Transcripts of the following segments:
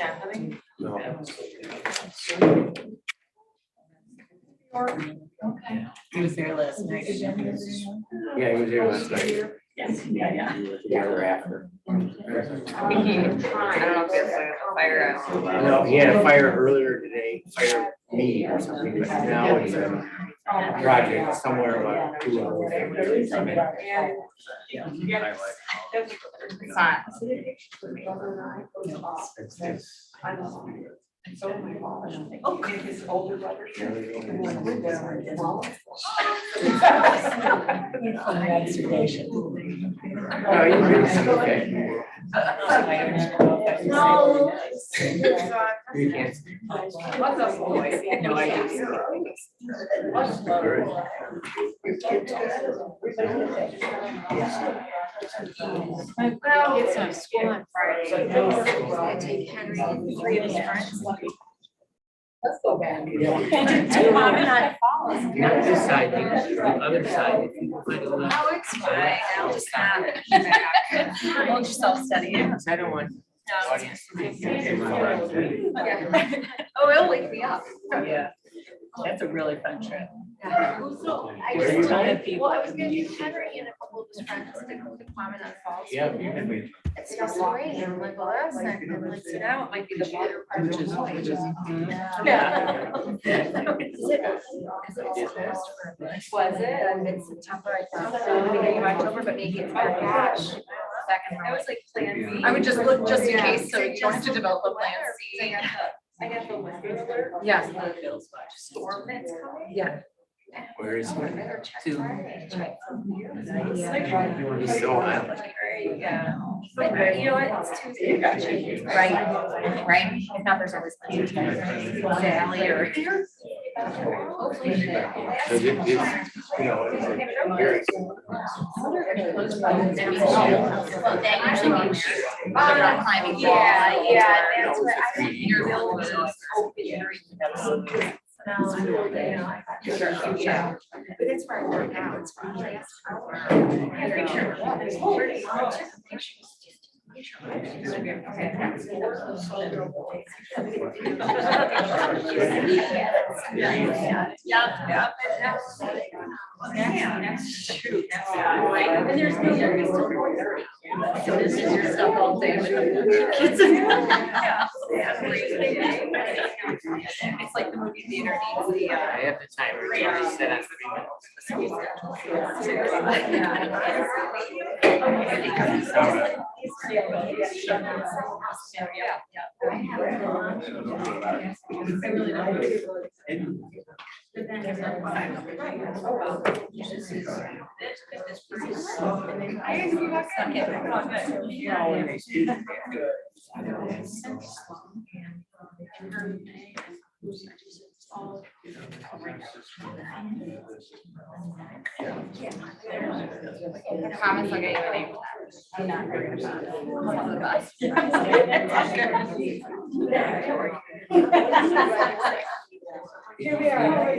happening? No. Okay. He was there last night. Yeah, he was here last night. Yes, yeah. Together after. I don't know if it's a fire out. No, he had a fire earlier today, fire me or something, but now it's a project somewhere about 2 hours. It's not. Oh, his older brother. Observation. No, he's okay. No. You can't. What's up, boy? No idea. Well, it's a school on Friday. I take Henry and 3 of his friends. Let's go back. Not this side, the other side. If you find a little- Oh, it's fine. I'll just manage. Hold yourself steady. I don't want. No. audience to be- Oh, it'll wake me up. Yeah, that's a really fun trip. I Where are you just, going? well, I was gonna do Henry and a couple of his friends to go to Promenade Falls. Yeah, you can be. It's supposed to rain. I'm like, well, that's not good. Like, so now it might be the water part of the Yeah. Is it? Was it? Mid-September, I thought, beginning of October, but maybe it's back. Gosh. Second. I was like plan B. I would just look just in case, so you don't have to develop a plan C. I got the weather alert. Yeah. Storm that's coming. Yeah. Where is it? Two. He's so high. Yeah. But you know what, it's Tuesday. Right, right. If not, there's always plans. Valley or. Hopefully. Because it's, you know, it's a very. Well, that usually means they're not climbing wall. Yeah, that's what I think your building is open. Yeah, but it's where I work out. It's where I Yeah. That's true. And there's no. So this is your stuff all day. Kids. It's like the movie theater needs the. I have the timer. It's set on 3 Comments, I'll get you a name. I'm not worried about it. One of the best. Here we are.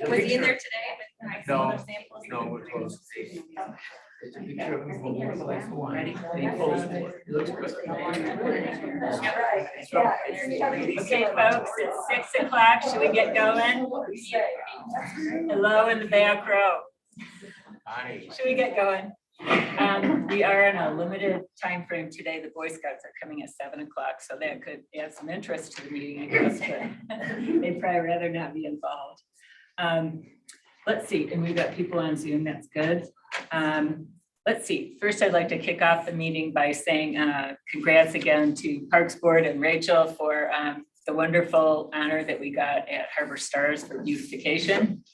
Was he in there today? No, no, we're close. It's a picture of me from the last one. He posed for it. It looks good. Okay, folks, it's 6 o'clock. Should we get going? Hello in the back row. Should we get going? We are in a limited time frame today. The Boy Scouts are coming at 7 o'clock, so that could add some interest to the meeting, I guess, but they'd probably rather not be involved. Let's see, and we've got people on Zoom, that's good. Let's see, first I'd like to kick off the meeting by saying congrats again to Parks Board and Rachel for the wonderful honor that we got at Harbor Stars for beautification.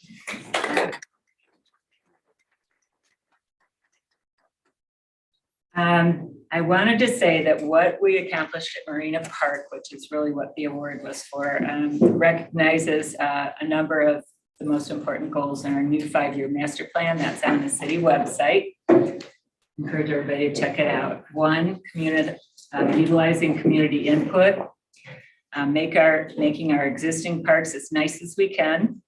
I wanted to say that what we accomplished at Marina Park, which is really what the award was for, recognizes a number of the most important goals in our new 5-year master plan that's on the city website. Encourage everybody to check it out. 1, utilizing community input. making our existing parks as nice as we can,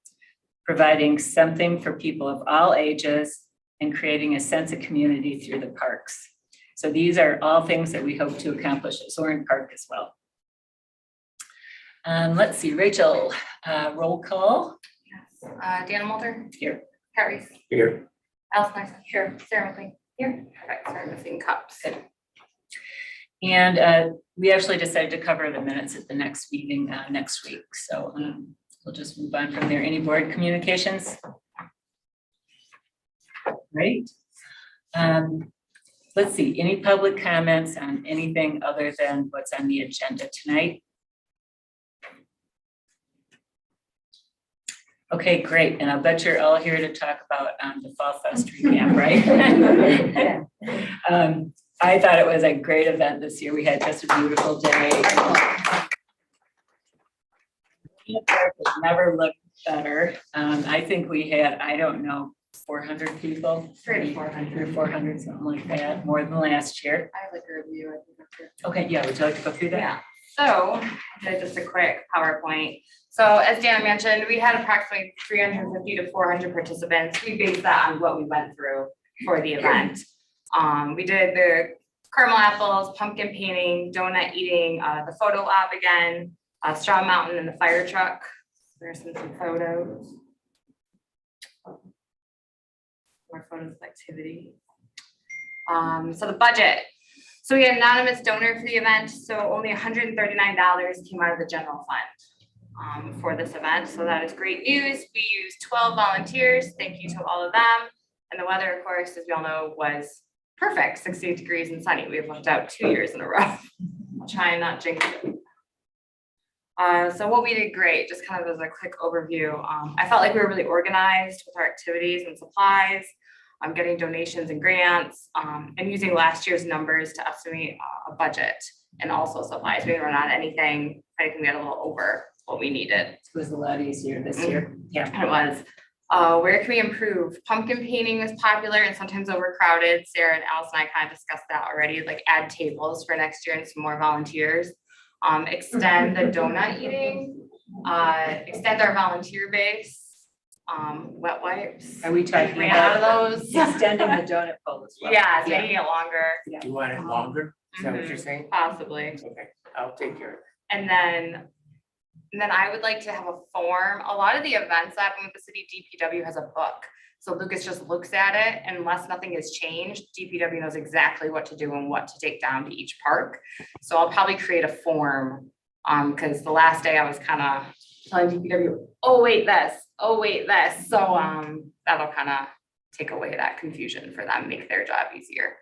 providing something for people of all ages, and creating a sense of community through the parks. So these are all things that we hope to accomplish at Soren Park as well. Let's see, Rachel, roll call. Dana Mulder. Here. Pat Reese. Here. Alice Nyson. Here. Sarah McLean. Here. Perfect. Sorry, missing cups. And we actually decided to cover the minutes at the next meeting next week. So we'll just move on from there. Any board communications? Great. Let's see, any public comments on anything other than what's on the agenda tonight? Okay, great. And I'll bet you're all here to talk about the Fall Fest recap, right? I thought it was a great event this year. We had just a beautiful day. The park has never looked better. I think we had, I don't know, 400 people. 300 or 400, something like that, more than last year. I have like a review. I think that's it. Okay, yeah, would you like to go through that? Yeah, so just a quick PowerPoint. So as Dana mentioned, we had approximately 350 to 400 participants. We based that on what we went through for the event. We did the caramel apples, pumpkin painting, donut eating, the photo op again, Straw Mountain and the fire truck. There's some photos. More photos of activity. So the budget. So we had an anonymous donor for the event. So only $139 came out of the general fund for this event. So that is great news. We used 12 volunteers. Thank you to all of them. And the weather, of course, as we all know, was perfect, 68 degrees and sunny. We've lucked out 2 years in a row. I'll try and not jinx it. So what we did great, just kind of as a quick overview. I felt like we were really organized with our activities and supplies. Getting donations and grants, and using last year's numbers to estimate a budget and also supplies. We didn't run out anything. I think we had a little over what we needed. It was a lot easier this year. Yeah. It was. Where can we improve? Pumpkin painting was popular and sometimes overcrowded. Sarah and Alice and I kind of discussed that already, like add tables for next year and some more volunteers. Extend the donut eating, extend our volunteer base. Wet wipes. Are we talking Ran out about of those? extending the donut pole as well? Yeah, making it longer, You want it longer? Is that what you're saying? possibly. Okay, I'll take care of it. And then I would like to have a form. A lot of the events that happen with the city, DPW has a book. So Lucas just looks at it, and unless nothing has changed, DPW knows exactly what to do and what to take down to each park. So I'll probably create a form, because the last day I was kind of telling DPW, oh wait this. So that'll kind of take away that confusion for them, make their job easier.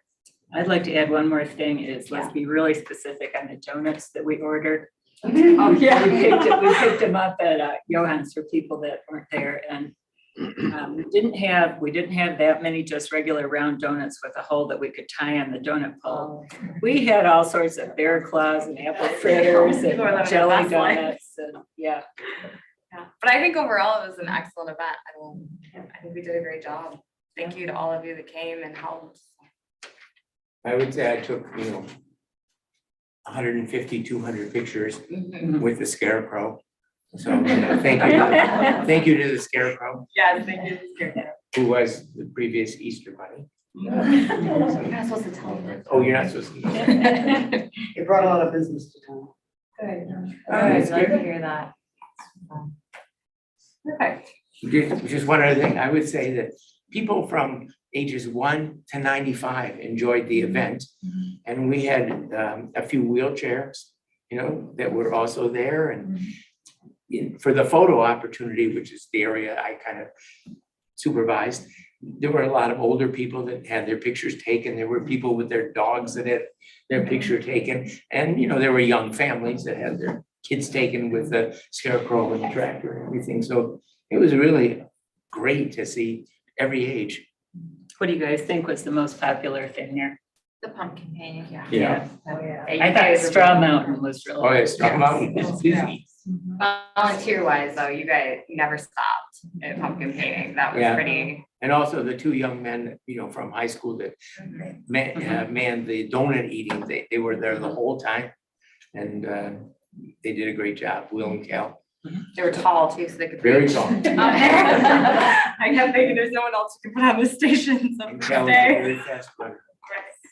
I'd like to add one more thing is let's be really specific on the donuts that we ordered. Oh, yeah. We picked them up at Johann's for people that weren't there, and we didn't have that many just regular round donuts with a hole that we could tie on the donut pole. We had all sorts of bear claws and apple fritters and People are living jelly their best life. donuts, and yeah. Yeah, but I think overall it was an excellent event. I think we did a great job. Thank you to all of you that came and helped. I would say I took, 150, 200 pictures with the scarecrow. So thank you to the scarecrow, Yes, thank you. who was the previous Easter bunny. You're not supposed to tell them. Oh, you're not supposed to. It brought a lot of business to town. Good. That's Glad to good. hear that. Perfect. Just one other thing, I would say that people from ages 1 to 95 enjoyed the event. And we had a few wheelchairs, that were also there. And for the photo opportunity, which is the area I kind of supervised, there were a lot of older people that had their pictures taken. There were people with their dogs that had their picture taken. And, there were young families that had their kids taken with the scarecrow and the tractor and everything. So it was really great to see every age. What do you guys think was the most popular thing there? The pumpkin painting, yeah. Yeah. Oh, yeah. I thought Straw Mountain was really. Oh, yeah, Straw Mountain is busy. Volunteer wise though, you guys never stopped at pumpkin painting. That was Yeah. pretty. And also the two young men, from high school that manned the donut eating, they were there the whole time. And They did a great job, Will and Cal, They were tall too, so they could. very reach. tall. I kept thinking there's no one else who can put on the station, so. And Cal was a stay. very fast runner.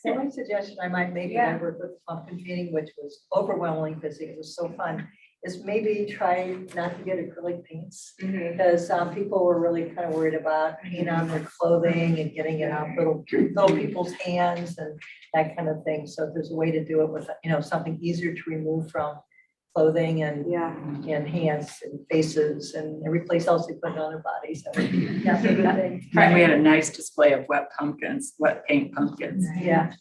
The only suggestion I might make, and I worked with the pumpkin feeding, which was overwhelmingly busy, it was so fun, is maybe try not to get acrylic paints. Mhm. Because people were really kind of worried about paint on their clothing and getting it on little people's hands and that kind of thing. So if there's a way to do it with, something easier to remove from clothing and Yeah. hands and faces and every place else they put it on their bodies, that would be definitely a good thing. And we had a nice display of wet pumpkins, wet paint pumpkins. Yeah.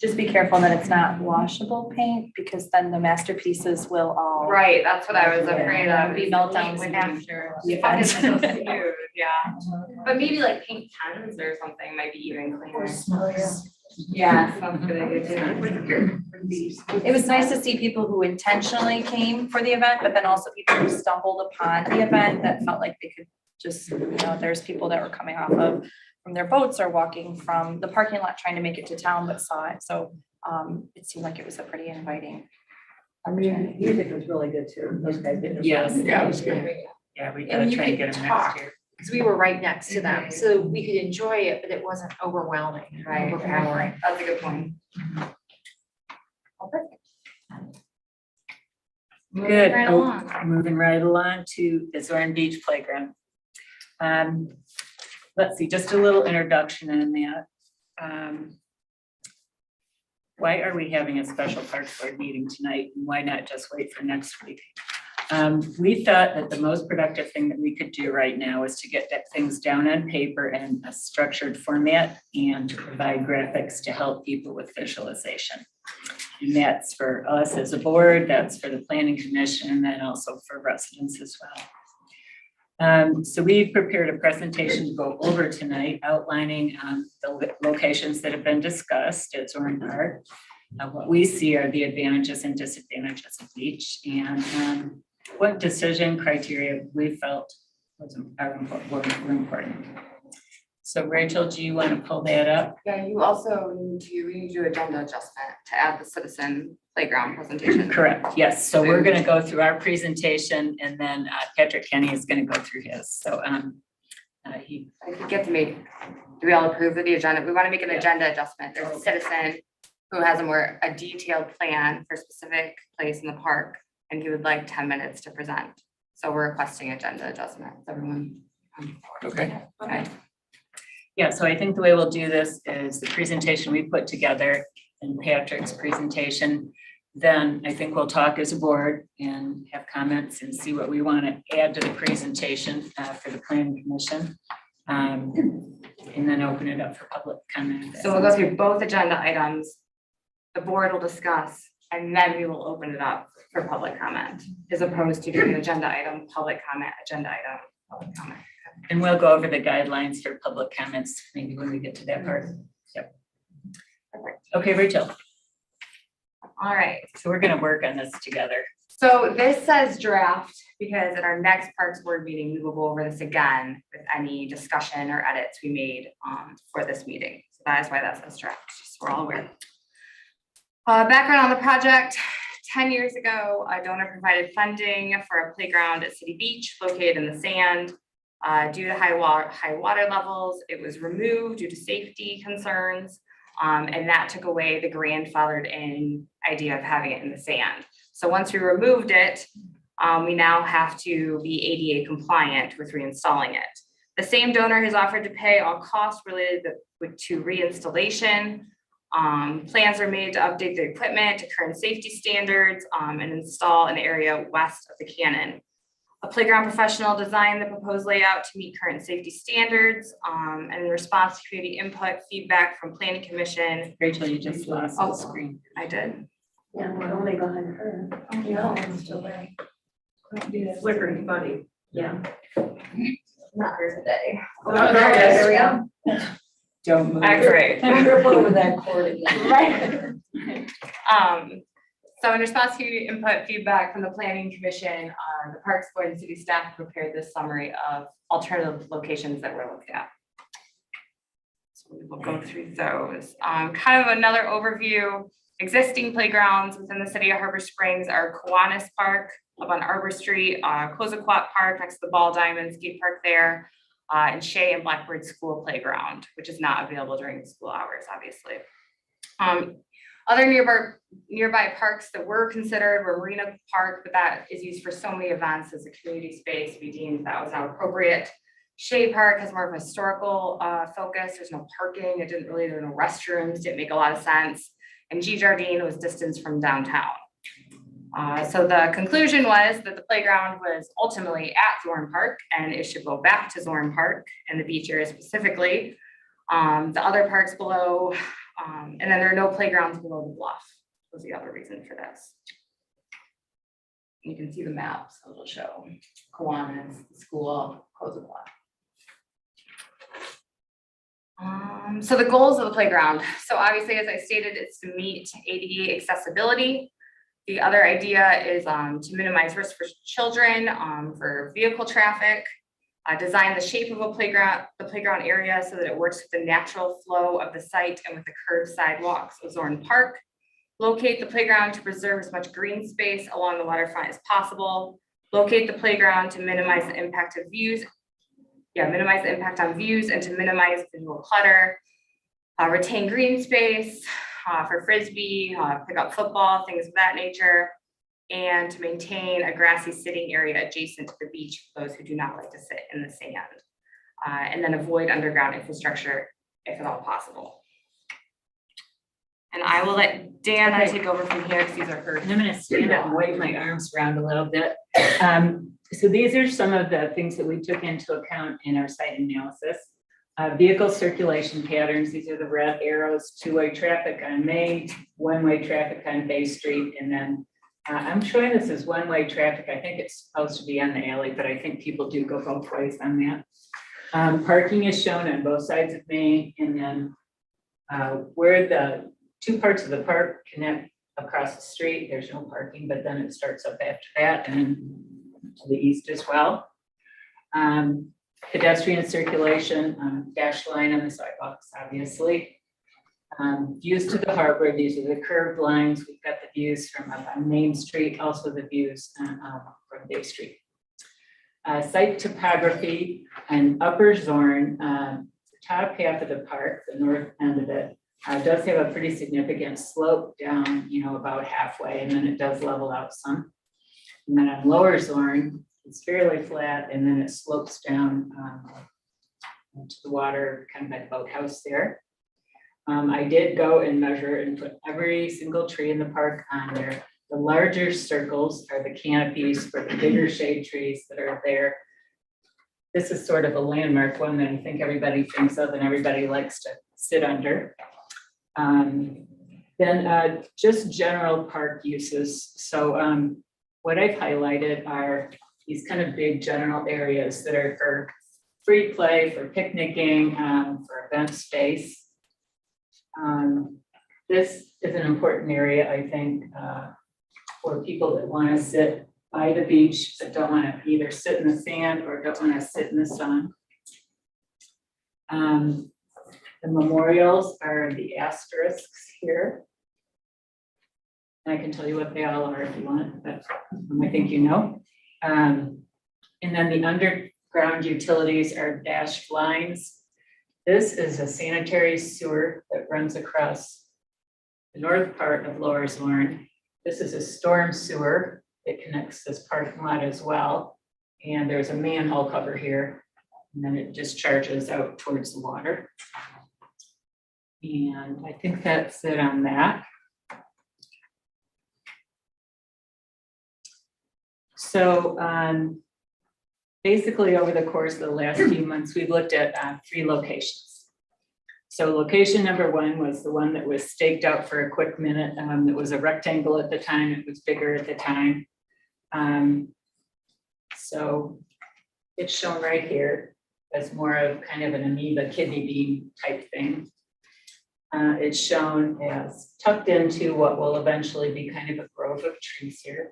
Just be careful that it's not washable paint, because then the masterpieces will all. Right, that's what I was afraid of. Be meltdowns after the Pumpkins are so event. cute, yeah. But maybe like paint pens or something might be even cleaner. Yeah, sounds good idea too. It was nice to see people who intentionally came for the event, but then also people who stumbled upon the event that felt like they could just, there's people that were coming off from their boats or walking from the parking lot trying to make it to town, but saw it. So it seemed like it was a pretty inviting. I mean, music was really good too. Those guys did. Yes. Yeah, it was good. Yeah, we gotta And you try and could get them talk. next year. Because we were right next to them, so we could enjoy it, but it wasn't overwhelming, Right, overpowering. that's a good point. Good. Right Oh, along. Moving right along to the Zorn Beach Playground. Let's see, just a little introduction on that. Why are we having a special parks board meeting tonight, and why not just wait for next week? We thought that the most productive thing that we could do right now is to get things down on paper in a structured format and to provide graphics to help people with visualization. And that's for us as a board, that's for the planning commission, and then also for residents as well. So we prepared a presentation to go over tonight outlining the locations that have been discussed at Zorn Park. What we see are the advantages and disadvantages of each, and what decision criteria we felt were important. So Rachel, do you want to pull that up? Yeah, you also need to do agenda adjustment to add the citizen playground presentation. Correct, yes. So we're going to go through our presentation, and then Patrick Kenny is going to go through his. So he, I think you have to make, do we all approve of the agenda? We want to make an Yeah. agenda adjustment. There's a citizen who has a detailed plan for a specific place in the park, and he would like 10 minutes to present. So we're requesting agenda adjustments, everyone. Okay. Okay. yeah, so I think the way we'll do this is the presentation we put together and Patrick's presentation. Then I think we'll talk as a board and have comments and see what we want to add to the presentation for the planning commission. And then open it up for public comment. So we'll go through both agenda items. The board will discuss, and then we will open it up for public comment, as opposed to doing agenda item, public comment, agenda item, public comment. And we'll go over the guidelines for public comments, maybe when we get to that part. Yep. Okay, Rachel, All right. so we're gonna work on this together. So this says draft because at our next Parks Board meeting, we will go over this again with any discussion or edits we made for this meeting. So that is why that says draft, just so we're all aware. Background on the project, 10 years ago, a donor provided funding for a playground at City Beach located in the sand. Due to high water levels, it was removed due to safety concerns. And that took away the grandfathered in idea of having it in the sand. So once we removed it, we now have to be ADA compliant with reinstalling it. The same donor has offered to pay all costs related to reinstallation. Plans are made to update the equipment to current safety standards and install an area west of the cannon. A playground professional designed the proposed layout to meet current safety standards, and in response to community input, feedback from planning commission. Rachel, you just lost the screen. I did. Yeah, we're only behind her. No, I'm still there. Flickering funny. Yeah. Not here today. There we go. Don't move. Accurate. Trip over that cord again. Right. So in response to input feedback from the planning commission, the Parks Board and city staff prepared this summary of alternative locations that we're looking at. So we will go through those. Kind of another overview. Existing playgrounds within the city of Harbor Springs are Kiwanis Park up on Arbor Street, Cozaquat Park next to the Ball Diamond skate park there, and Shea and Blackbird School Playground, which is not available during school hours, obviously. Other nearby parks that were considered were Marina Park, but that is used for so many events as a community space. We deemed that was not appropriate. Shea Park has more of a historical focus. There's no parking. There were no restrooms. Didn't make a lot of sense. And G Jardine was distanced from downtown. So the conclusion was that the playground was ultimately at Zorn Park and it should go back to Zorn Park and the beach area specifically. The other parks below, and then there are no playgrounds below the bluff was the other reason for this. You can see the map, so it'll show Kiwanis, the school, Cozaquat. So the goals of the playground. So obviously, as I stated, it's to meet ADA accessibility. The other idea is to minimize risk for children, for vehicle traffic, design the shape of the playground area so that it works with the natural flow of the site and with the curved sidewalks of Zorn Park. Locate the playground to preserve as much green space along the waterfront as possible. Locate the playground to minimize the impact of views. Minimize the impact on views and to minimize visual clutter. Retain green space for Frisbee, pick up football, things of that nature. And to maintain a grassy sitting area adjacent to the beach for those who do not like to sit in the sand. And then avoid underground infrastructure if at all possible. And I will let Dana take over from here because these are her. And I'm gonna stand up and wave my arms around a little bit. So these are some of the things that we took into account in our site analysis. Vehicle circulation patterns, these are the red arrows, two-way traffic on Main, one-way traffic on Bay Street, and then I'm showing this as one-way traffic. I think it's supposed to be on the alley, but I think people do go both ways on that. Parking is shown on both sides of Main, and then where the two parts of the park connect across the street, there's no parking, but then it starts up after that and to the east as well. Pedestrian circulation, dash line on the sidewalks, obviously. Views to the harbor, these are the curved lines. We've got the views from up on Main Street, also the views from Bay Street. Site topography and Upper Zorn, the top half of the park, the north end of it, does have a pretty significant slope down, about halfway, and then it does level out some. And then on Lower Zorn, it's fairly flat, and then it slopes down to the water, kind of by the boathouse there. I did go and measure and put every single tree in the park on there. The larger circles are the canopies for the bigger shade trees that are there. This is sort of a landmark one that I think everybody thinks of and everybody likes to sit under. Then just general park uses. So what I've highlighted are these kind of big general areas that are for free play, for picnicking, for event space. This is an important area, I think, for people that want to sit by the beach, that don't want to either sit in the sand or don't want to sit in the sun. The memorials are the asterisks here. And I can tell you what they all are if you want, but I think you know. And then the underground utilities are dashed lines. This is a sanitary sewer that runs across the north part of Lower Zorn. This is a storm sewer that connects this parking lot as well. And there's a manhole cover here, and then it discharges out towards the water. And I think that's it on that. So basically over the course of the last few months, we've looked at 3 locations. So location number 1 was the one that was staked out for a quick minute. It was a rectangle at the time. It was bigger at the time. So it's shown right here as more of kind of an amoeba kidney bean type thing. It's shown as tucked into what will eventually be kind of a grove of trees here.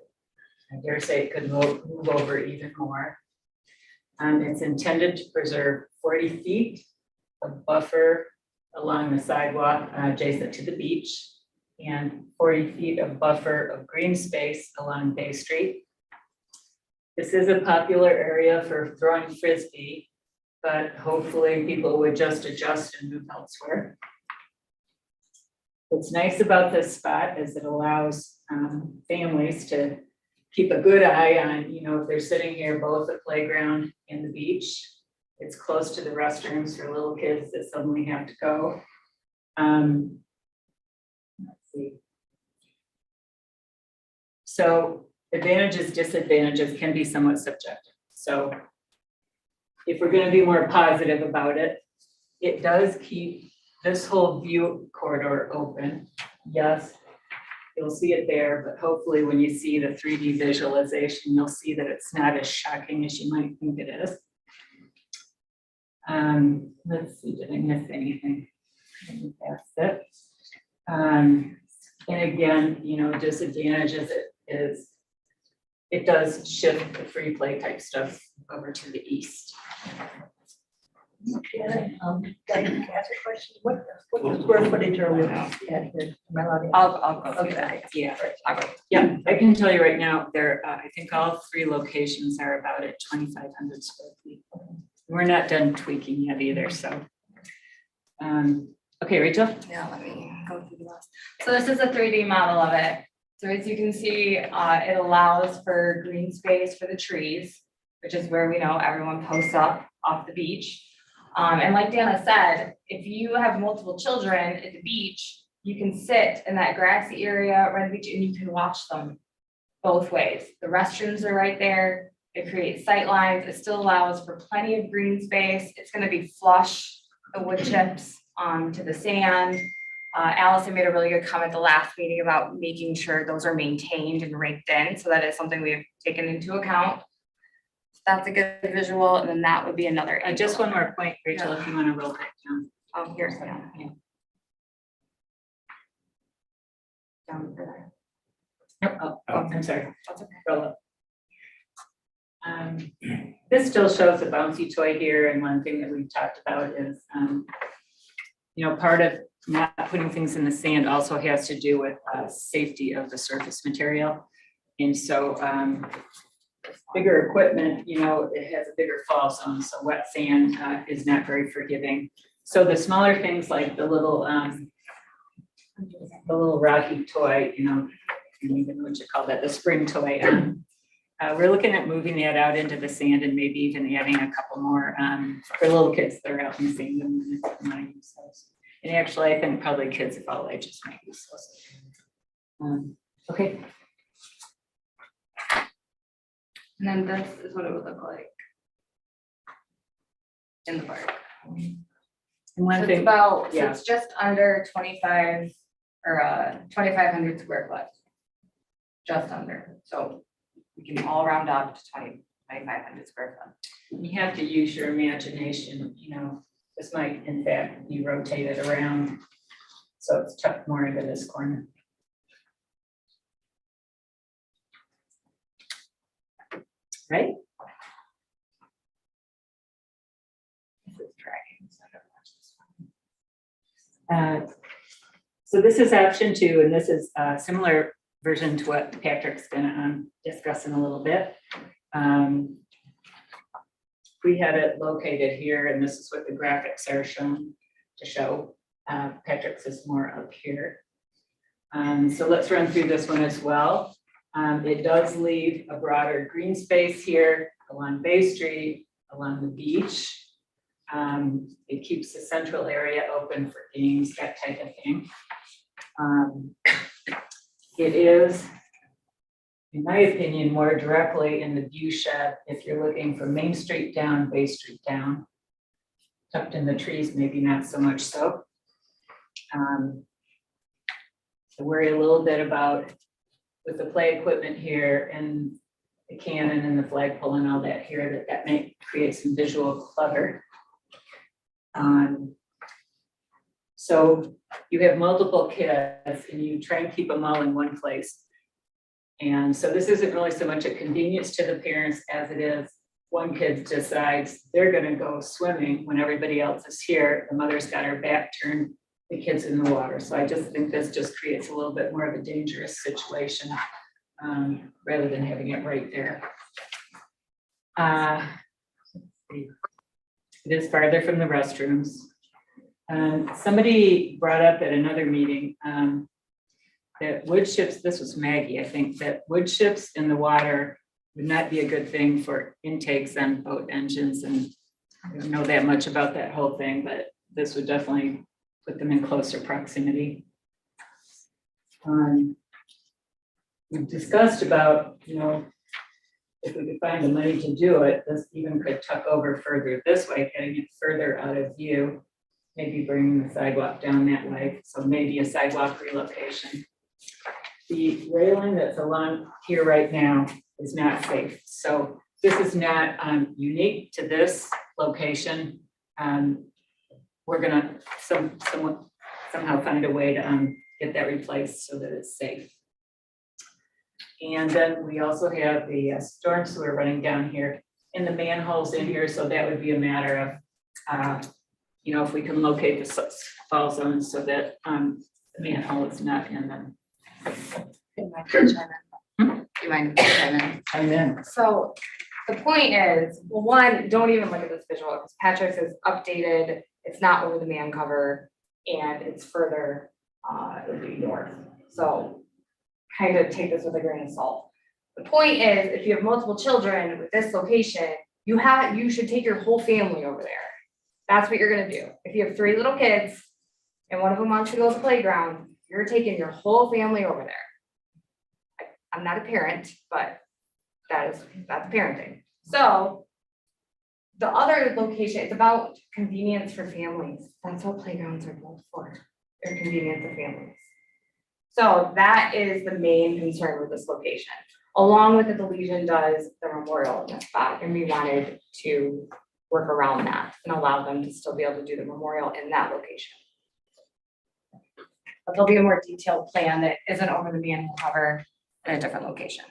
I dare say it could move over even more. It's intended to preserve 40 feet of buffer along the sidewalk adjacent to the beach. and 40 feet of buffer of green space along Bay Street. This is a popular area for throwing frisbee, but hopefully people would just adjust and move elsewhere. What's nice about this spot is it allows families to keep a good eye on, you know, if they're sitting here, both the playground and the beach. It's close to the restrooms for little kids that suddenly have to go. Let's see. So advantages, disadvantages can be somewhat subjective. So if we're going to be more positive about it, it does keep this whole view corridor open. Yes, you'll see it there, but hopefully when you see the 3D visualization, you'll see that it's not as shocking as you might think it is. Let's see, did I miss anything? That's it. And again, you know, disadvantages is it does shift the free play type stuff over to the east. Can I ask a question? What square footage are we at here? Am I allowed to ask? I'll go through Okay. that. Yeah, I'll go. yeah, I can tell you right now, there, I think all 3 locations are about at 2,500 square feet. We're not done tweaking yet either, so. Okay, Rachel? Yeah, let me go through the rest. So this is a 3D model of it. So as you can see, it allows for green space for the trees, which is where we know everyone posts up off the beach. And like Dana said, if you have multiple children at the beach, you can sit in that grassy area around the beach and you can watch them both ways. The restrooms are right there. It creates sight lines. It still allows for plenty of green space. It's going to be flush, the wood chips to the sand. Allison made a really good comment the last meeting about making sure those are maintained and raked in. So that is something we've taken into account. That's a good visual, and then that would be another. Just one more point, Rachel, if you want to roll that down. Oh, here's down. Yeah. Down further. Oh, I'm sorry. That's okay. Roll up. This still shows a bouncy toy here, and one thing that we've talked about is, you know, part of not putting things in the sand also has to do with safety of the surface material. And so bigger equipment, you know, it has a bigger fall zone, so wet sand is not very forgiving. So the smaller things like the little rocky toy, you know, I don't even know what you call that, the spring toy. We're looking at moving that out into the sand and maybe even adding a couple more for little kids that are out in the sand and might use those. And actually, I think probably kids of all ages might use those. Okay. And then this is what it would look like in the park. And So one it's thing, about, so yeah. it's just under 25 or 2,500 square foot. Just under, so we can all round up to 2,500 square foot. you have to use your imagination, you know, this might in fact be rotated around. So it's tucked more into this corner. Right? So this is option 2, and this is a similar version to what Patrick's gonna discuss in a little bit. We had it located here, and this is what the graphics are shown to show. Patrick's is more up here. So let's run through this one as well. It does leave a broader green space here along Bay Street, along the beach. It keeps the central area open for games, that type of thing. It is, in my opinion, more directly in the view shed if you're looking from Main Street down, Bay Street down. Tucked in the trees, maybe not so much so. I worry a little bit about with the play equipment here and the cannon and the flagpole and all that here, that may create some visual clutter. So you have multiple kids and you try and keep them all in one place. And so this isn't really so much a convenience to the parents as it is one kid decides they're gonna go swimming when everybody else is here. The mother's got her back turned the kids in the water. So I just think this just creates a little bit more of a dangerous situation, rather than having it right there. It is farther from the restrooms. Somebody brought up at another meeting, that wood chips, this was Maggie, I think, that wood chips in the water would not be a good thing for intakes on boat engines, and I don't know that much about that whole thing, but this would definitely put them in closer proximity. We've discussed about, if we could find the money to do it, this even could tuck over further this way, getting it further out of view, maybe bringing the sidewalk down that way, so maybe a sidewalk relocation. The railing that's along here right now is not safe, so this is not unique to this location. We're gonna somehow find a way to get that replaced so that it's safe. And then we also have the storm sewer running down here and the manholes in here, so that would be a matter of, if we can locate the fall zones so that the manhole is not in them. You mind if I chime in? I'm in. So the point is, well, one, don't even look at this visual, because Patrick's is updated, it's not over the man cover, and it's further, it would be north. So kind of take this with a grain of salt. The point is, if you have multiple children with this location, you should take your whole family over there. That's what you're gonna do. If you have 3 little kids and one of them wants to go to the playground, you're taking your whole family over there. I'm not a parent, but that's parenting. So the other location, it's about convenience for families. That's what playgrounds are built for. They're convenient to families. So that is the main concern with this location. Along with it, the Legion does the memorial in this spot, and we wanted to work around that and allow them to still be able to do the memorial in that location. But there'll be a more detailed plan that isn't over the manhole cover in a different location.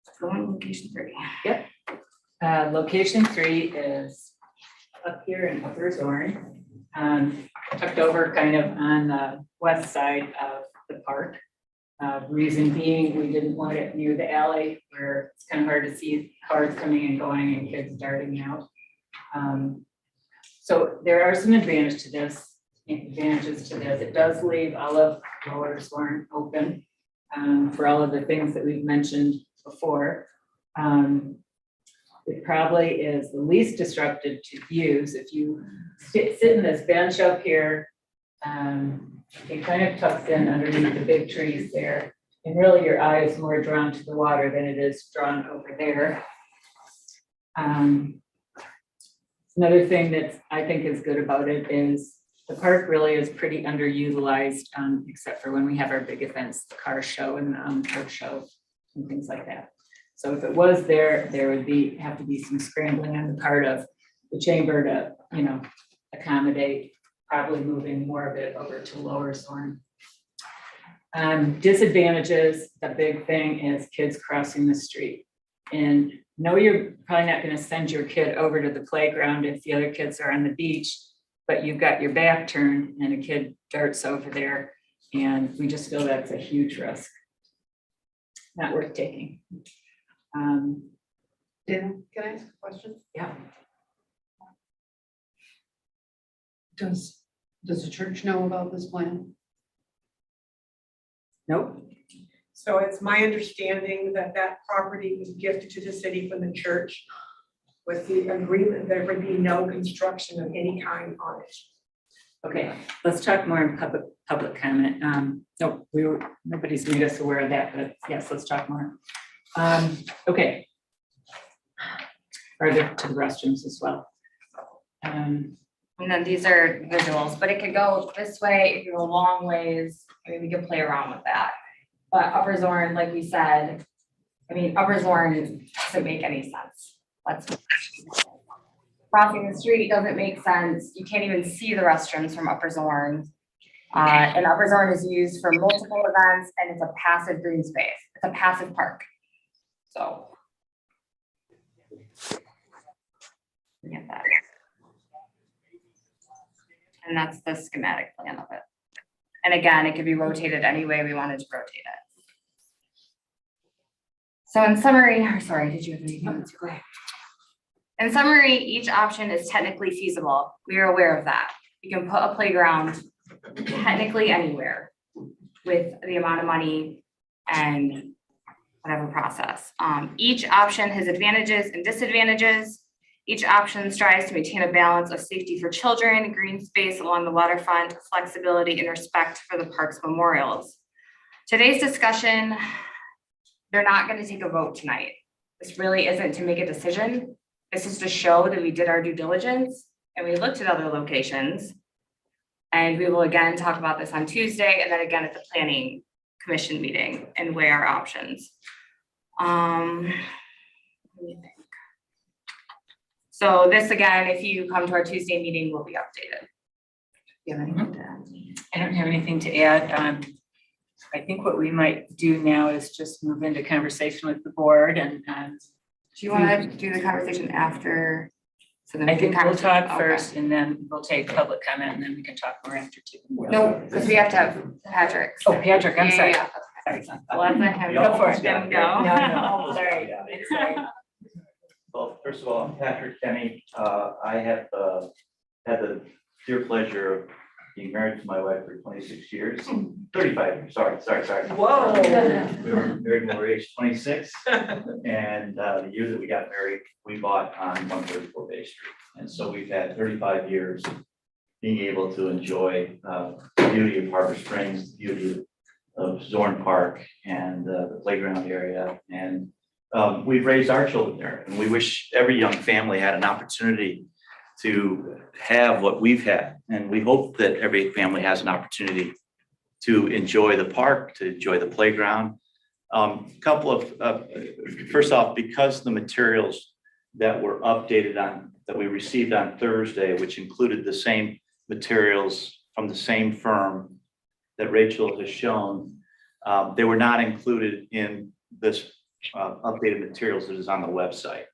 So go on location 3. Yep. Location 3 is up here in Upper Zorn, tucked over kind of on the west side of the park. Reason being, we didn't want it near the alley where it's kind of hard to see cars coming and going and kids darting out. So there are some advantages to this. It does leave all of Lower Zorn open for all of the things that we've mentioned before. It probably is the least disruptive to use. If you sit in this bench up here, it kind of tucks in underneath the big trees there. And really your eye is more drawn to the water than it is drawn over there. Another thing that I think is good about it is the park really is pretty underutilized, except for when we have our big events, the car show and the car show and things like that. So if it was there, there would have to be some scrambling on the part of the chamber to, accommodate, probably moving more of it over to Lower Zorn. Disadvantages, the big thing is kids crossing the street. And no, you're probably not going to send your kid over to the playground if the other kids are on the beach, but you've got your back turned and a kid darts over there. And we just feel that's a huge risk. Not worth taking. Dan, can I ask a question? Yeah. Does the church know about this plan? Nope. So it's my understanding that that property was gifted to the city from the church with the agreement there would be no construction of any kind on it. Okay, let's talk more in public comment. No, nobody's made us aware of that, but yes, let's talk more. Okay. Further to the restrooms as well. And then these are visuals, but it could go this way, it could go long ways. I mean, we could play around with that. But Upper Zorn, like we said, Upper Zorn doesn't make any sense. Crossing the street doesn't make sense. You can't even see the restrooms from Upper Zorn. And Upper Zorn is used for multiple events, and it's a passive green space. It's a passive park. So. Get that. And that's the schematic plan of it. And again, it could be rotated any way we wanted to rotate it. So in summary, or sorry, did you have anything to go? In summary, each option is technically feasible. We are aware of that. You can put a playground technically anywhere with the amount of money and whatever process. Each option has advantages and disadvantages. Each option strives to maintain a balance of safety for children, green space along the waterfront, flexibility, and respect for the park's memorials. Today's discussion, they're not going to take a vote tonight. This really isn't to make a decision. This is to show that we did our due diligence and we looked at other locations. And we will again talk about this on Tuesday and then again at the planning commission meeting and weigh our options. Let me think. So this again, if you come to our Tuesday meeting, will be updated. You have anything to add? I don't have anything to add. I think what we might do now is just move into conversation with the board and Do you want to do the conversation after? So then I we can think we'll talk okay. first and then we'll take public comment and then we can talk more after too. No, because we have to have Patrick. Oh, Patrick, I'm Yeah, sorry. yeah, Sorry. Well, let him Go for it. Let him go. No, no, sorry. Sorry. Well, first of all, I'm Patrick Kenny. I have had the dear pleasure of being married to my wife for 26 years, 35 years, sorry. Whoa. We were married when we were age 26, and the year that we got married, we bought on 134 Bay Street. And so we've had 35 years being able to enjoy the beauty of Harbor Springs, the beauty of Zorn Park and the playground area. And we've raised our children there, and we wish every young family had an opportunity to have what we've had. And we hope that every family has an opportunity to enjoy the park, to enjoy the playground. Couple of, first off, because the materials that were updated on, that we received on Thursday, which included the same materials from the same firm that Rachel has shown, they were not included in this updated materials that is on the website.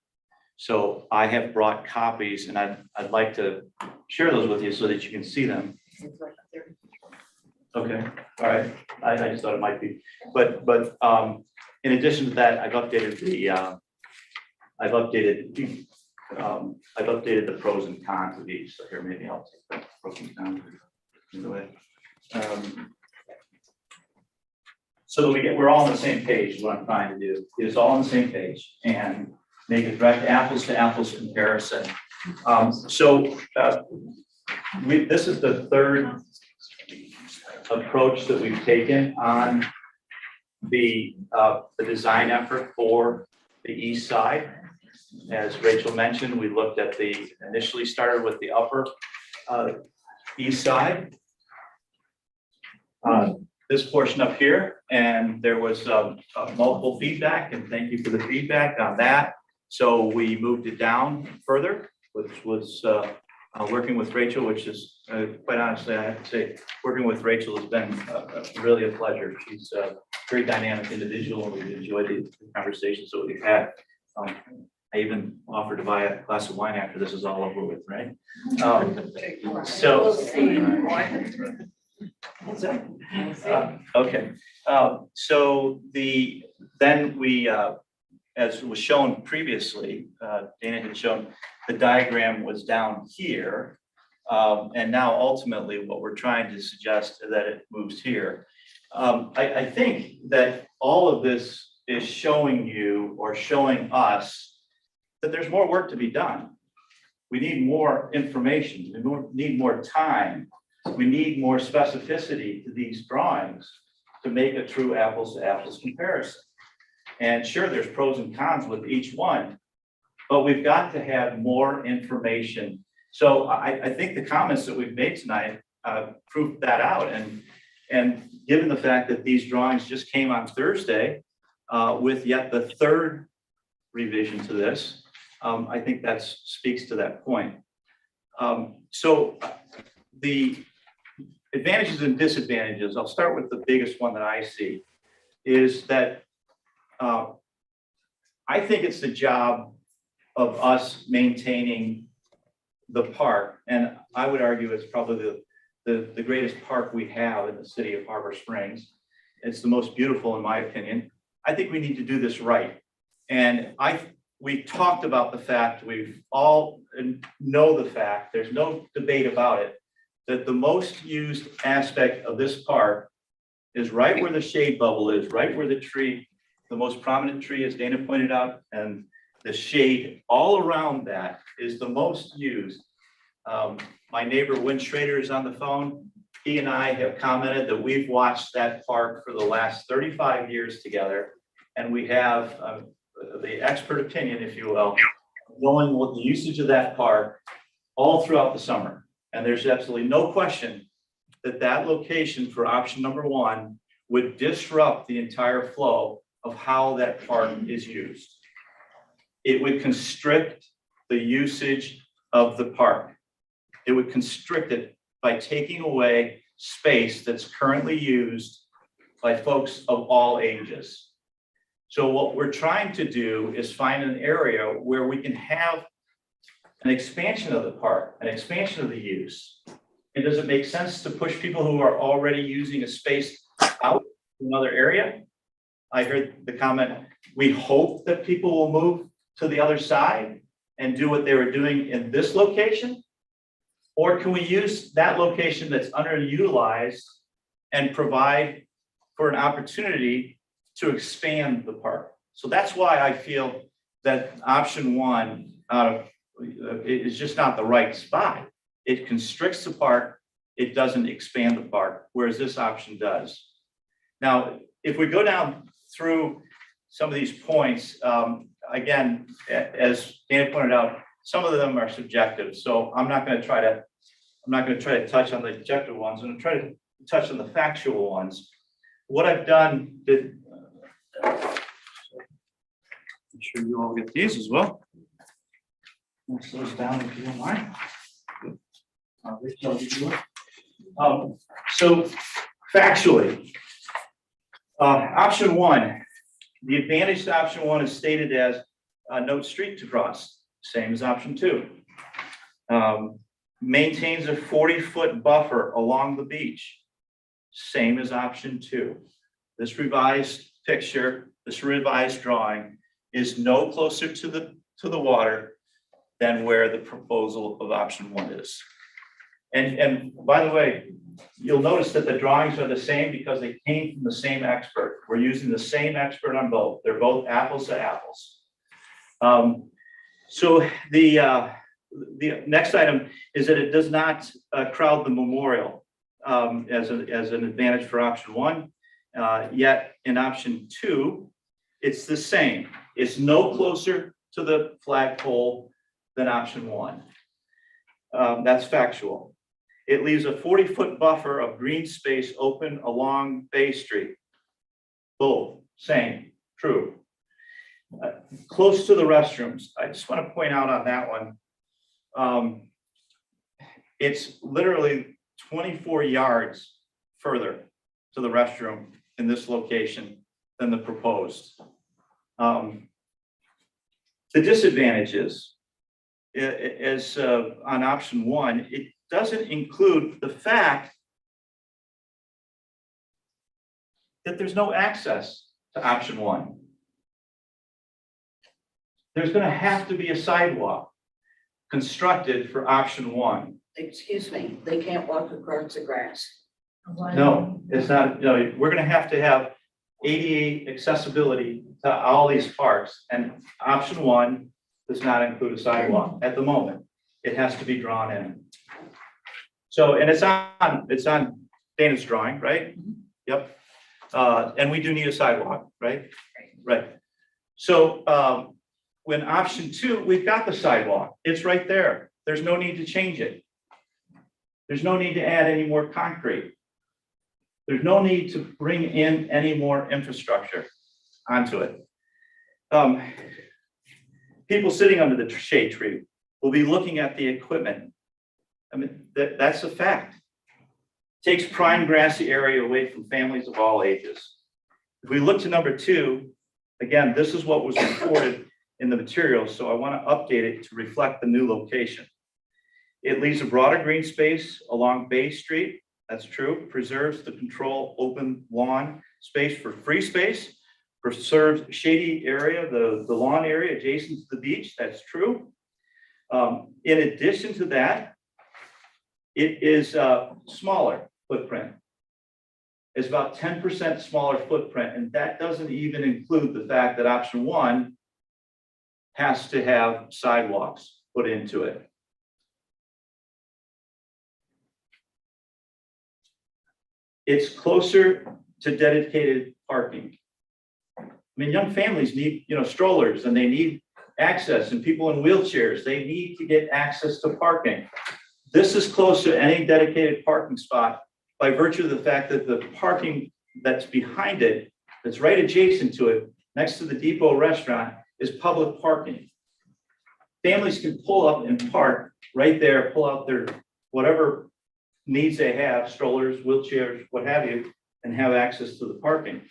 So I have brought copies and I'd like to share those with you so that you can see them. Okay, all right. I just thought it might be, but in addition to that, I've updated the pros and cons of each. So here, maybe I'll take the pros and cons away. So that we're all on the same page. What I'm trying to do is all on the same page and make a direct apples to apples comparison. This is the third approach that we've taken on the design effort for the east side. As Rachel mentioned, we looked at initially started with the upper east side. This portion up here, and there was multiple feedback, and thank you for the feedback on that. So we moved it down further, which was working with Rachel, which is quite honestly, I have to say, working with Rachel has been really a pleasure. She's a very dynamic individual, and we've enjoyed the conversations that we've had. I even offered to buy a glass of wine after this is all over with, right? Okay, so then we, as was shown previously, Dana had shown the diagram was down here. And now ultimately what we're trying to suggest is that it moves here. I think that all of this is showing you or showing us that there's more work to be done. We need more information, we need more time. We need more specificity to these drawings to make a true apples to apples comparison. And sure, there's pros and cons with each one, but we've got to have more information. So I think the comments that we've made tonight prove that out. And given the fact that these drawings just came on Thursday with yet the third revision to this, I think that speaks to that point. So the advantages and disadvantages, I'll start with the biggest one that I see, is that I think it's the job of us maintaining the park, and I would argue it's probably the greatest park we have in the city of Harbor Springs. It's the most beautiful, in my opinion. I think we need to do this right. And we talked about the fact, we've all know the fact, there's no debate about it, that the most used aspect of this park is right where the shade bubble is, right where the tree, the most prominent tree, as Dana pointed out, and the shade all around that is the most used. My neighbor, Win Schrader, is on the phone. He and I have commented that we've watched that park for the last 35 years together. And we have the expert opinion, if you will, knowing what the usage of that park all throughout the summer. And there's absolutely no question that that location for option number 1 would disrupt the entire flow of how that park is used. It would constrict the usage of the park. It would constrict it by taking away space that's currently used by folks of all ages. So what we're trying to do is find an area where we can have an expansion of the park, an expansion of the use. And does it make sense to push people who are already using a space out to another area? I heard the comment, we hope that people will move to the other side and do what they were doing in this location? Or can we use that location that's underutilized and provide for an opportunity to expand the park? So that's why I feel that option 1 is just not the right spot. It constricts the park, it doesn't expand the park, whereas this option does. Now, if we go down through some of these points, again, as Dana pointed out, some of them are subjective. So I'm not going to try to touch on the objective ones. I'm going to try to touch on the factual ones. What I've done, I'm sure you all get these as well. I'll slow this down if you don't mind. So factually, option 1, the advantage to option 1 is stated as no street to cross, same as option 2. Maintains a 40-foot buffer along the beach, same as option 2. This revised picture, this revised drawing is no closer to the water than where the proposal of option 1 is. And by the way, you'll notice that the drawings are the same because they came from the same expert. We're using the same expert on both. They're both apples to apples. So the next item is that it does not crowd the memorial as an advantage for option 1. Yet in option 2, it's the same. It's no closer to the flagpole than option 1. That's factual. It leaves a 40-foot buffer of green space open along Bay Street. Both, same, true. Close to the restrooms. I just want to point out on that one. It's literally 24 yards further to the restroom in this location than the proposed. The disadvantages is on option 1, it doesn't include the fact that there's no access to option 1. There's going to have to be a sidewalk constructed for option 1. Excuse me, they can't walk across the grass. No, it's not. No, we're going to have ADA accessibility to all these parks, and option 1 does not include a sidewalk at the moment. It has to be drawn in. So, and it's on Dana's drawing, right? Yep. And we do need a sidewalk, right? Right. So when option 2, we've got the sidewalk. It's right there. There's no need to change it. There's no need to add any more concrete. There's no need to bring in any more infrastructure onto it. People sitting under the shade tree will be looking at the equipment. I mean, that's a fact. Takes prime grassy area away from families of all ages. If we look to number 2, again, this is what was reported in the materials, so I want to update it to reflect the new location. It leaves a broader green space along Bay Street. That's true. Preserves the control open lawn space for free space. Preserves shady area, the lawn area adjacent to the beach. That's true. In addition to that, it is a smaller footprint. It's about 10% smaller footprint, and that doesn't even include the fact that option one has to have sidewalks put into it. It's closer to dedicated parking. I mean, young families need, strollers, and they need access, and people in wheelchairs, they need to get access to parking. This is close to any dedicated parking spot by virtue of the fact that the parking that's behind it, that's right adjacent to it, next to the Depot restaurant, is public parking. Families can pull up and park right there, pull out their whatever needs they have, strollers, wheelchairs, what have you, and have access to the parking.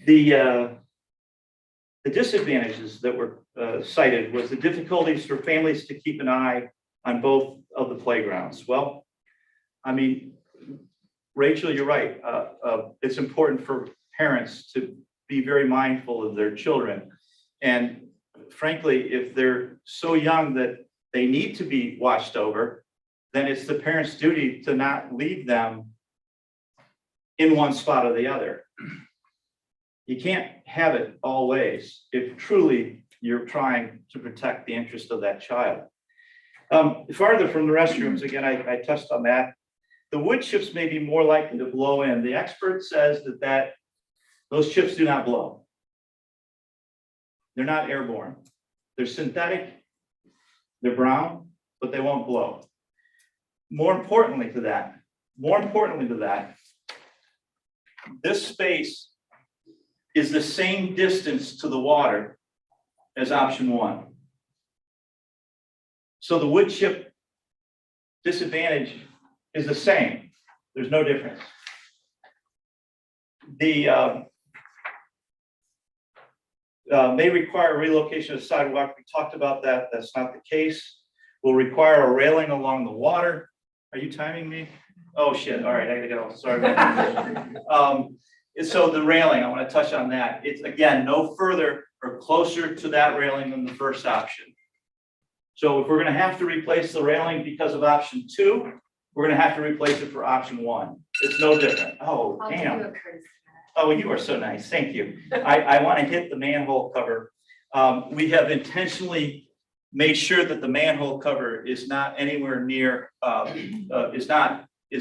The disadvantages that were cited was the difficulties for families to keep an eye on both of the playgrounds. Well, I mean, Rachel, you're right. It's important for parents to be very mindful of their children. And frankly, if they're so young that they need to be watched over, then it's the parent's duty to not leave them in one spot or the other. You can't have it all ways if truly you're trying to protect the interest of that child. Farther from the restrooms, again, I touched on that. The wood chips may be more likely to blow in. The expert says that those chips do not blow. They're not airborne. They're synthetic, they're brown, but they won't blow. More importantly to that, this space is the same distance to the water as option one. So the wood chip disadvantage is the same. There's no difference. The may require relocation of sidewalk. We talked about that. That's not the case. Will require a railing along the water. Are you timing me? Oh shit! All right, I gotta go. Sorry about that. So the railing, I want to touch on that. It's again no further or closer to that railing than the first option. So if we're going to have to replace the railing because of option two, we're going to have to replace it for option one. It's no different. Oh, I'll give damn. you a courtesy. Oh, you are so nice. Thank you. I want to hit the manhole cover. We have intentionally made sure that the manhole cover is not anywhere near, is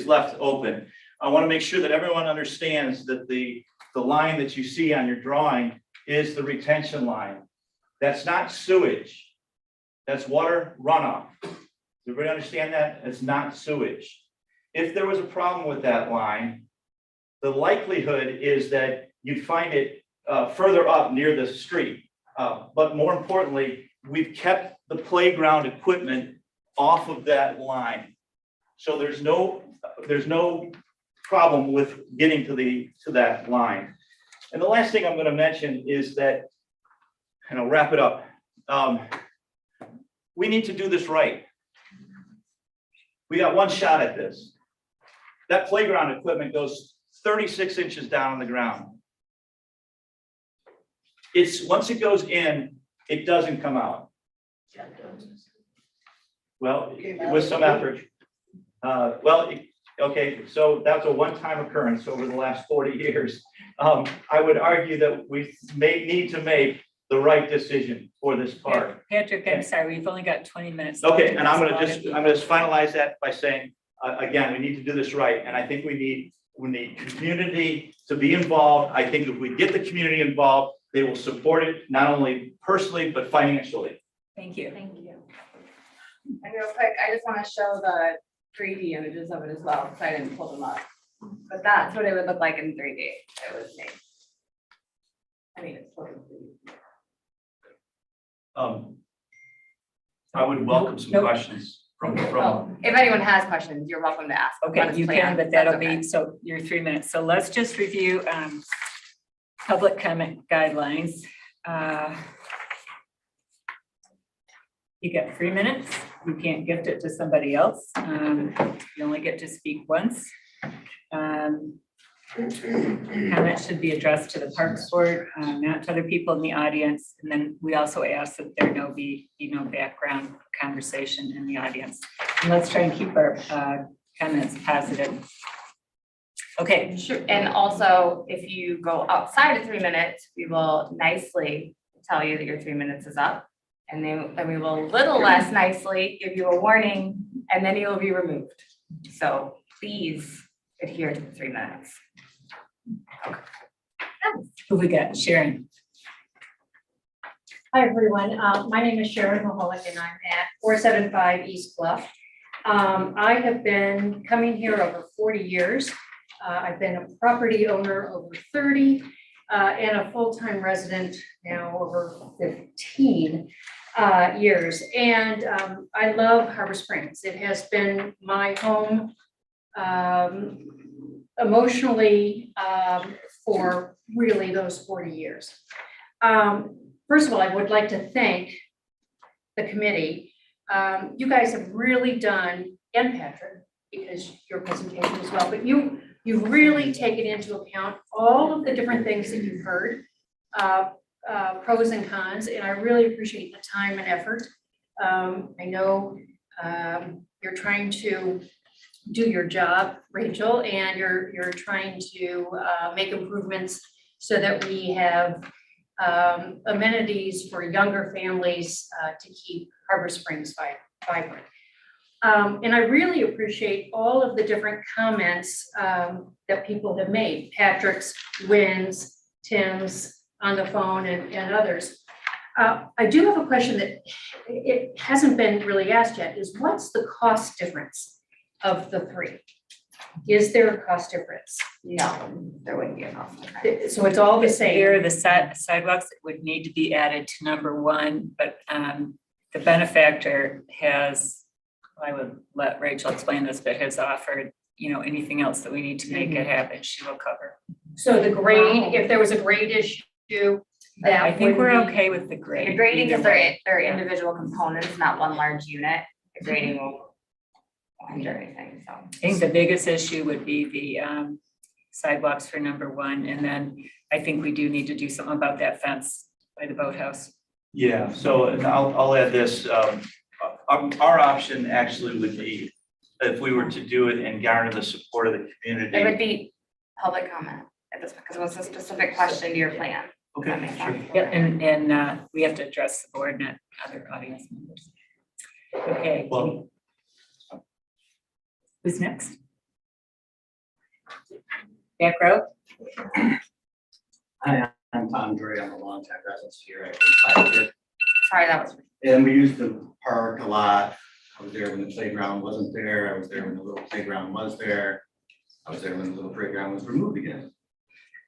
left open. I want to make sure that everyone understands that the line that you see on your drawing is the retention line. That's not sewage. That's water runoff. Does everybody understand that? It's not sewage. If there was a problem with that line, the likelihood is that you'd find it further up near the street. But more importantly, we've kept the playground equipment off of that line. So there's no problem with getting to that line. And the last thing I'm going to mention is that, and I'll wrap it up. We need to do this right. We got one shot at this. That playground equipment goes 36 inches down on the ground. Once it goes in, it doesn't come out. Well, with some effort. Okay, so that's a one-time occurrence over the last 40 years. I would argue that we may need to make the right decision for this park. Patrick, I'm sorry, we've only got 20 minutes. left Okay, in and I'm this gonna just finalize that by saying, again, we need to do this right, and I think we need community to be involved. I think if we get the community involved, they will support it, not only personally, but financially. Thank you. Thank you. And real quick, I just want to show the 3D images of it as well, because I didn't pull them up. But that's what it would look like in 3D. It was made. I mean, it's totally 3D. I would welcome some Nope. questions from. Well, if anyone has questions, you're welcome to ask. Okay, you can, but that'll be, so your 3 minutes. So let's just review public comment guidelines. You get 3 minutes. You can't gift it to somebody else. You only get to speak once. Comments should be addressed to the Parks Board, not to other people in the audience. And then we also ask that there be no background conversation in the audience. And let's try and keep our comments positive. Okay, Sure, and also, if you go outside of 3 minutes, we will nicely tell you that your 3 minutes is up. And then we will a little less nicely give you a warning, and then you will be removed. So please adhere to the 3 minutes. who we got? Sharon. Hi, everyone. My name is Sharon Mahalik and I'm at 475 East Bluff. I have been coming here over 40 years. I've been a property owner over 30 and a full-time resident now over 15 years. And I love Harbor Springs. It has been my home emotionally for really those 40 years. First of all, I would like to thank the committee. You guys have really done, and Patrick, because your presentation as well, but you've really taken into account all of the different things that you've heard, pros and cons, and I really appreciate the time and effort. I know you're trying to do your job, Rachel, and you're trying to make improvements so that we have amenities for younger families to keep Harbor Springs vibrant. And I really appreciate all of the different comments that people have made, Patrick's, Wynn's, Tim's on the phone and others. I do have a question that it hasn't been really asked yet, is what's the cost difference of the three? Is there a cost difference? No, there wouldn't be a cost difference. So it's all the same. There are the sidewalks that would need to be added to number one, but the benefactor has, I would let Rachel explain this, but has offered, anything else that we need to make it happen, she will cover. So the grade, if there was a grade issue, that I think we're wouldn't be- okay with the grade. The grading is either way. they're individual components, not one large unit. The grading won't hinder anything, so. I think the biggest issue would be the sidewalks for number one, and then I think we do need to do something about that fence by the boathouse. Yeah, so and I'll add this, our option actually would be if we were to do it and garner the support of the community. It would be public comment at this, because it was a specific question to your plan. Okay, That makes sure. sense. Yeah, and we have to address the board, not other audience members. Okay. Well, Who's next? Back row? Hi, I'm Tom Dre. I'm a longtime resident here at Untitled. Sorry, that was. And we used the park a lot. I was there when the playground wasn't there. I was there when the little playground was there. I was there when the little playground was removed again.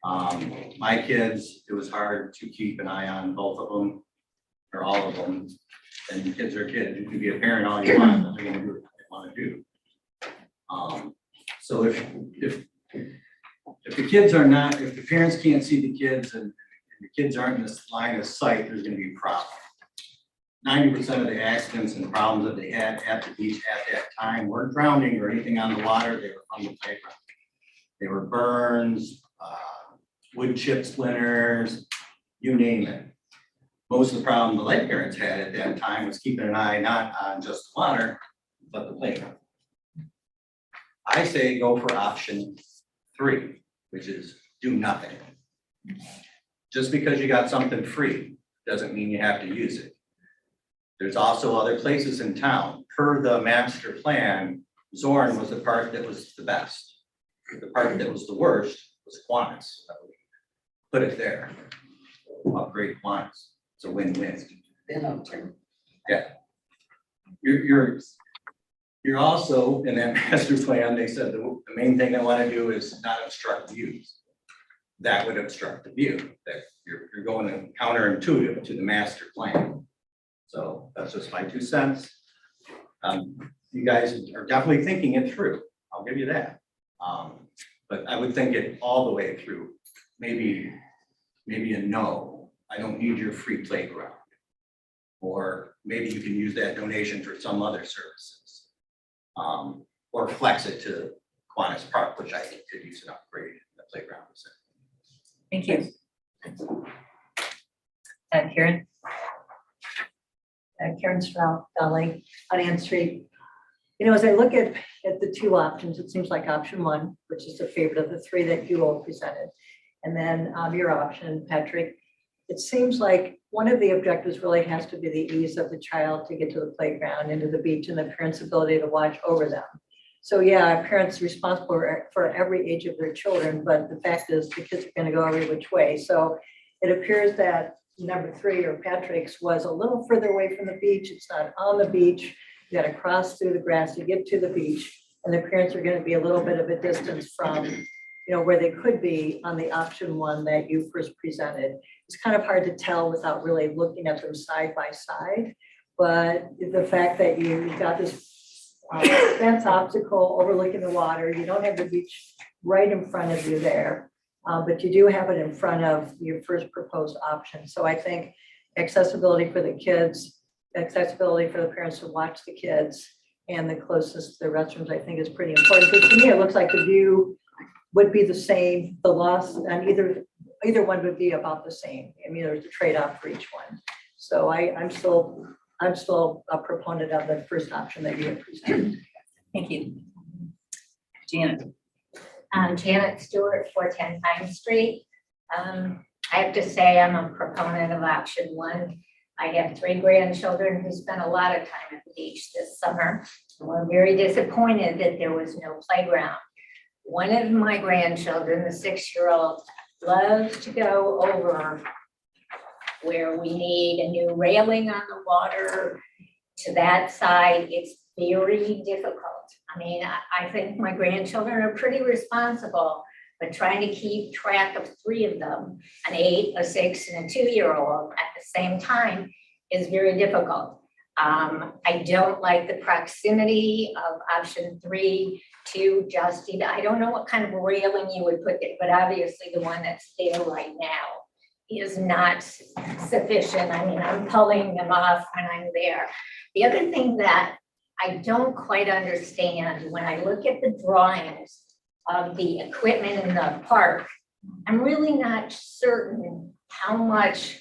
My kids, it was hard to keep an eye on both of them or all of them. And kids are kids. You can be a parent all you want, but they're gonna do what they want to do. So if the kids are not, if the parents can't see the kids and the kids aren't in this line of sight, there's gonna be a problem. 90% of the accidents and problems that they had at the beach at that time weren't drowning or anything on the water, they were from the playground. They were burns, wood chip splinters, you name it. Most of the problem the life parents had at that time was keeping an eye not on just the water, but the playground. I say go for option 3, which is do nothing. Just because you got something free doesn't mean you have to use it. There's also other places in town. Per the master plan, Zorn was the part that was the best. The part that was the worst was Quantis. Put it there. Upgrade Quantis. It's a win-win. Yeah. You're also in that master plan, they said the main thing they want to do is not obstruct views. That would obstruct the view, that you're going counterintuitive to the master plan. So that's just my 2 cents. You guys are definitely thinking it through. I'll give you that. But I would think it all the way through. Maybe a no. I don't need your free playground. Or maybe you can use that donation for some other services. Or flex it to Kiwanis Park, which I think could use an upgrade in the playground. Thank you. Karen? Karen Strout, Valley, on Ann Street. You know, as I look at the two options, it seems like option one, which is the favorite of the three that you all presented. And then your option, Patrick, it seems like one of the objectives really has to be the ease of the child to get to the playground, into the beach, and the parents' ability to watch over them. So yeah, parents responsible for every age of their children, but the fact is the kids are gonna go every which way. So it appears that number three, or Patrick's, was a little further away from the beach. It's not on the beach. You gotta cross through the grass to get to the beach. And the parents are gonna be a little bit of a distance from, you know, where they could be on the option one that you first presented. It's kind of hard to tell without really looking at them side by side. But the fact that you've got this fence obstacle overlooking the water, you don't have the beach right in front of you there, but you do have it in front of your first proposed option. So I think accessibility for the kids, accessibility for the parents to watch the kids, and the closest to the restrooms, I think is pretty important. But to me, it looks like the view would be the same, the loss, and either one would be about the same. I mean, there's a trade-off for each one. So I'm still a proponent of the first option that you had presented. Thank you. Janet. Janet Stewart, 410 Pine Street. I have to say I'm a proponent of option one. I have 3 grandchildren who spent a lot of time at the beach this summer. We're very disappointed that there was no playground. One of my grandchildren, the 6-year-old, loves to go over where we need a new railing on the water to that side. It's very difficult. I mean, I think my grandchildren are pretty responsible, but trying to keep track of 3 of them, an 8, a 6, and a 2-year-old at the same time is very difficult. I don't like the proximity of option 3 to Justin. I don't know what kind of railing you would put there, but obviously the one that's there right now is not sufficient. I mean, I'm pulling them off when I'm there. The other thing that I don't quite understand, when I look at the drawings of the equipment in the park, I'm really not certain how much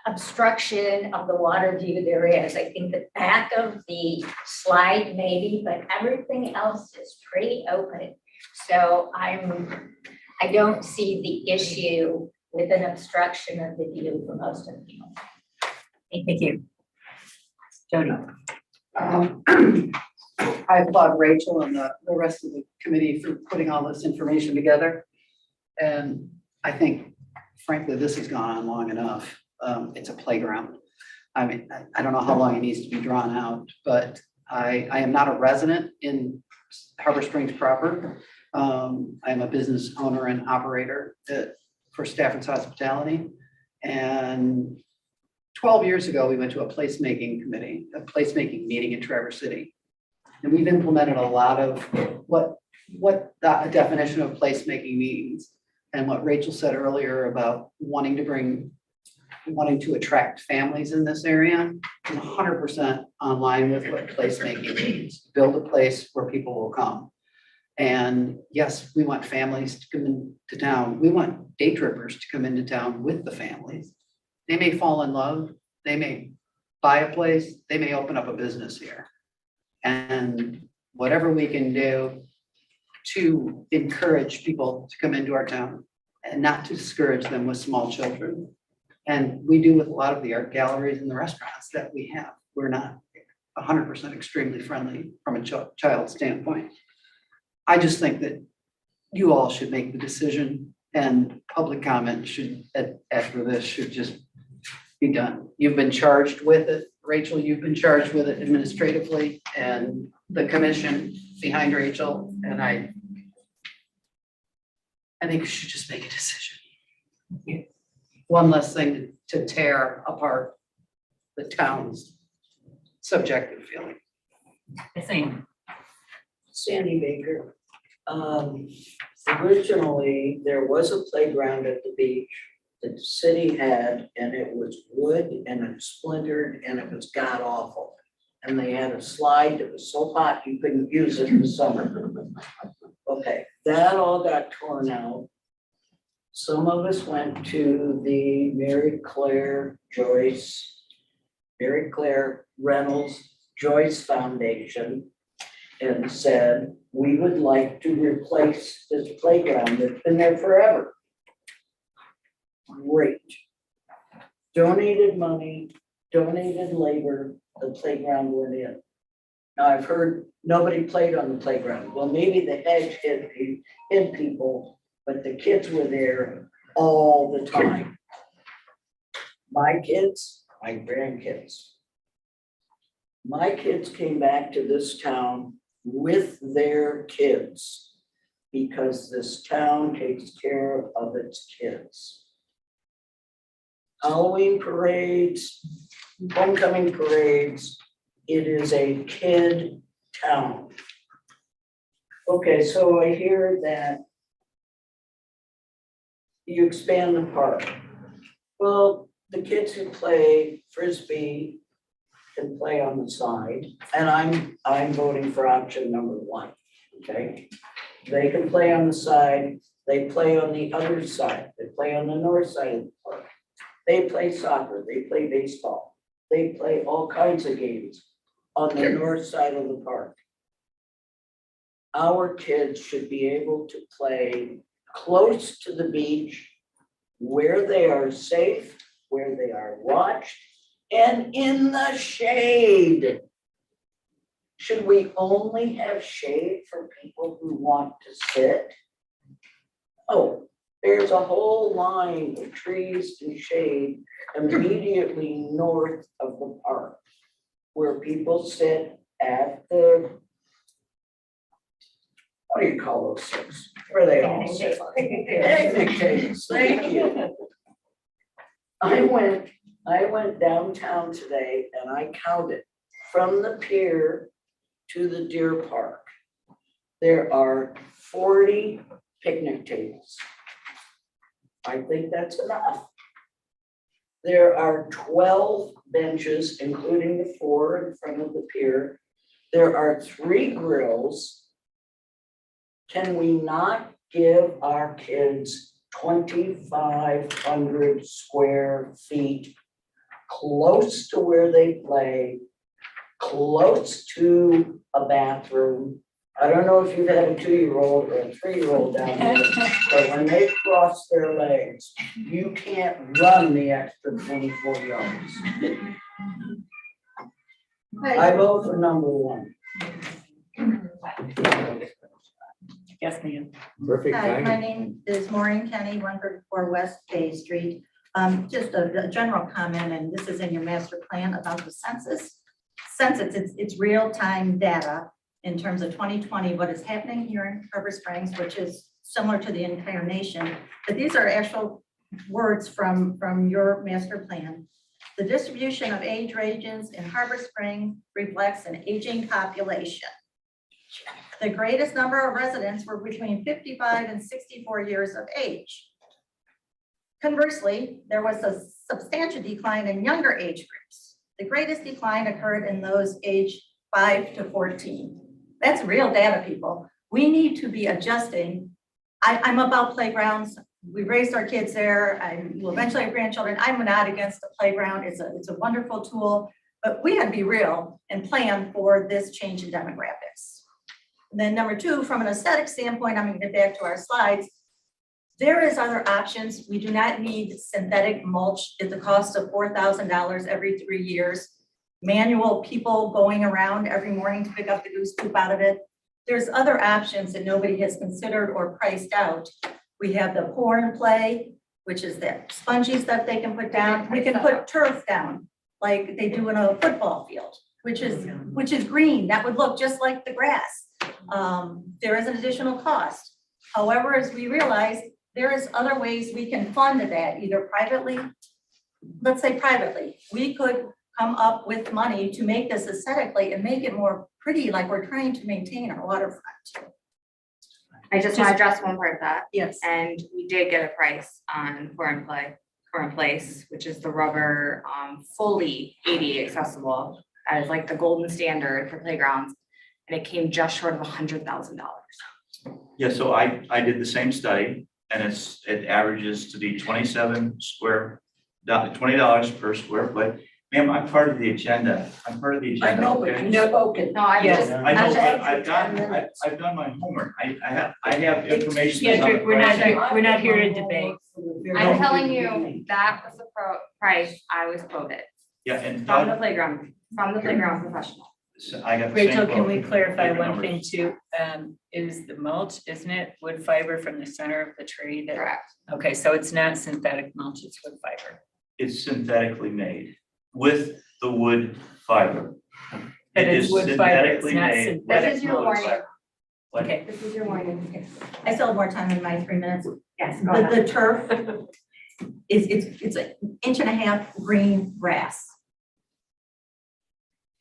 obstruction of the water view there is. I think the back of the slide maybe, but everything else is pretty open. So I don't see the issue with an obstruction of the view for most of people. Thank you. Jody. I applaud Rachel and the rest of the committee for putting all this information together. And I think, frankly, this has gone on long enough. It's a playground. I mean, I don't know how long it needs to be drawn out, but I am not a resident in Harbor Springs proper. I am a business owner and operator for Stafford's Hospitality. And 12 years ago, we went to a placemaking meeting in Traverse City. And we've implemented a lot of what the definition of placemaking means, and what Rachel said earlier about wanting to attract families in this area is 100% online with what placemaking means. Build a place where people will come. And yes, we want families to come into town. We want day trippers to come into town with the families. They may fall in love. They may buy a place. They may open up a business here. And whatever we can do to encourage people to come into our town and not to discourage them with small children. And we do with a lot of the art galleries and the restaurants that we have. We're not 100% extremely friendly from a child standpoint. I just think that you all should make the decision, and public comment should, after this, should just be done. You've been charged with it. Rachel, you've been charged with it administratively, and the commission behind Rachel, and I think you should just make a decision. One less thing to tear apart the town's subjective feeling. Sandy Baker. Originally, there was a playground at the beach that the city had, and it was wood and it splintered and it was god awful. And they had a slide that was so hot you couldn't use it in the summer. Okay, that all got torn out. Some of us went to the Mary Claire Reynolds Joyce Foundation and said, we would like to replace this playground that's been there forever. Great. Donated money, donated labor, the playground went in. Now, I've heard nobody played on the playground. Well, maybe the hedge hid people, but the kids were there all the time. My kids, my grandkids. My kids came back to this town with their kids because this town takes care of its kids. Halloween parades, homecoming parades, it is a kid town. Okay, so I hear that you expand the park. Well, the kids who play Frisbee can play on the side, and I'm voting for option number 1, okay? They can play on the side, they play on the other side, they play on the north side of the park. They play soccer, they play baseball, they play all kinds of games on the north side of the park. Our kids should be able to play close to the beach, where they are safe, where they are watched, and in the shade. Should we only have shade for people who want to sit? Oh, there's a whole line of trees and shade immediately north of the park where people sit at the, what do you call those things? Where they all sit. Picnic tables, thank you. I went downtown today and I counted from the pier to the deer park. There are 40 picnic tables. I think that's enough. There are 12 benches, including the 4 in front of the pier. There are 3 grills. Can we not give our kids 2,500 square feet close to where they play, close to a bathroom? I don't know if you've had a 2-year-old or a 3-year-old down there, but when they cross their legs, you can't run the extra 24 yards. I vote for number 1. Yes, ma'am. Perfect Hi, timing. my name is Maureen Kenny, 134 West Bay Street. Just a general comment, and this is in your master plan about the census. Census, it's real-time data in terms of 2020, what is happening here in Harbor Springs, which is similar to the entire nation. But these are actual words from your master plan. The distribution of age ranges in Harbor Springs reflects an aging population. The greatest number of residents were between 55 and 64 years of age. Conversely, there was a substantial decline in younger age groups. The greatest decline occurred in those aged 5 to 14. That's real data, people. We need to be adjusting. I'm about playgrounds. We raised our kids there. I will eventually have grandchildren. I'm not against the playground. It's a wonderful tool, but we had to be real and plan for this change in demographics. And then number 2, from an aesthetic standpoint, I'm going to get back to our slides. There is other options. We do not need synthetic mulch at the cost of $4,000 every 3 years. Manual people going around every morning to pick up the goose poop out of it. There's other options that nobody has considered or priced out. We have the pour and play, which is the sponges that they can put down. We can put turf down like they do in a football field, which is green. That would look just like the grass. There is an additional cost. However, as we realize, there is other ways we can fund that, either privately. Let's say privately, we could come up with money to make this aesthetically and make it more pretty, like we're trying to maintain our waterfront. I just want to address one part of that. Yes. And we did get a price on pour and play. current place, which is the rubber, fully ADA accessible. That is like the golden standard for playgrounds, and it came just short of $100,000. Yeah, so I did the same study, and it averages to be $20 per square foot. Ma'am, I'm part of the agenda. I'm part of the I agenda. know, but okay? you've spoken. No, I Yes. just, I know, but I've got- I've done my homework. I have information. that's on Patrick, the we're not price. here, we're not here to debate. I'm telling you, that was the price I was quoted Yeah, and from the playground professional. so I got the same Rachel, can we quote. clarify Different one numbers. thing too? Is the mulch, isn't it wood fiber from the center of the tree that? Correct. Okay, so it's not synthetic mulch, it's wood fiber. It's synthetically made with the wood fiber. But It it's is wood fiber, it's synthetically not made. synthetic This is your mulch. warning. What? Okay, This is your warning. I still have more time in my 3 minutes. Yes, go ahead. The turf it's an 1.5 inch green grass.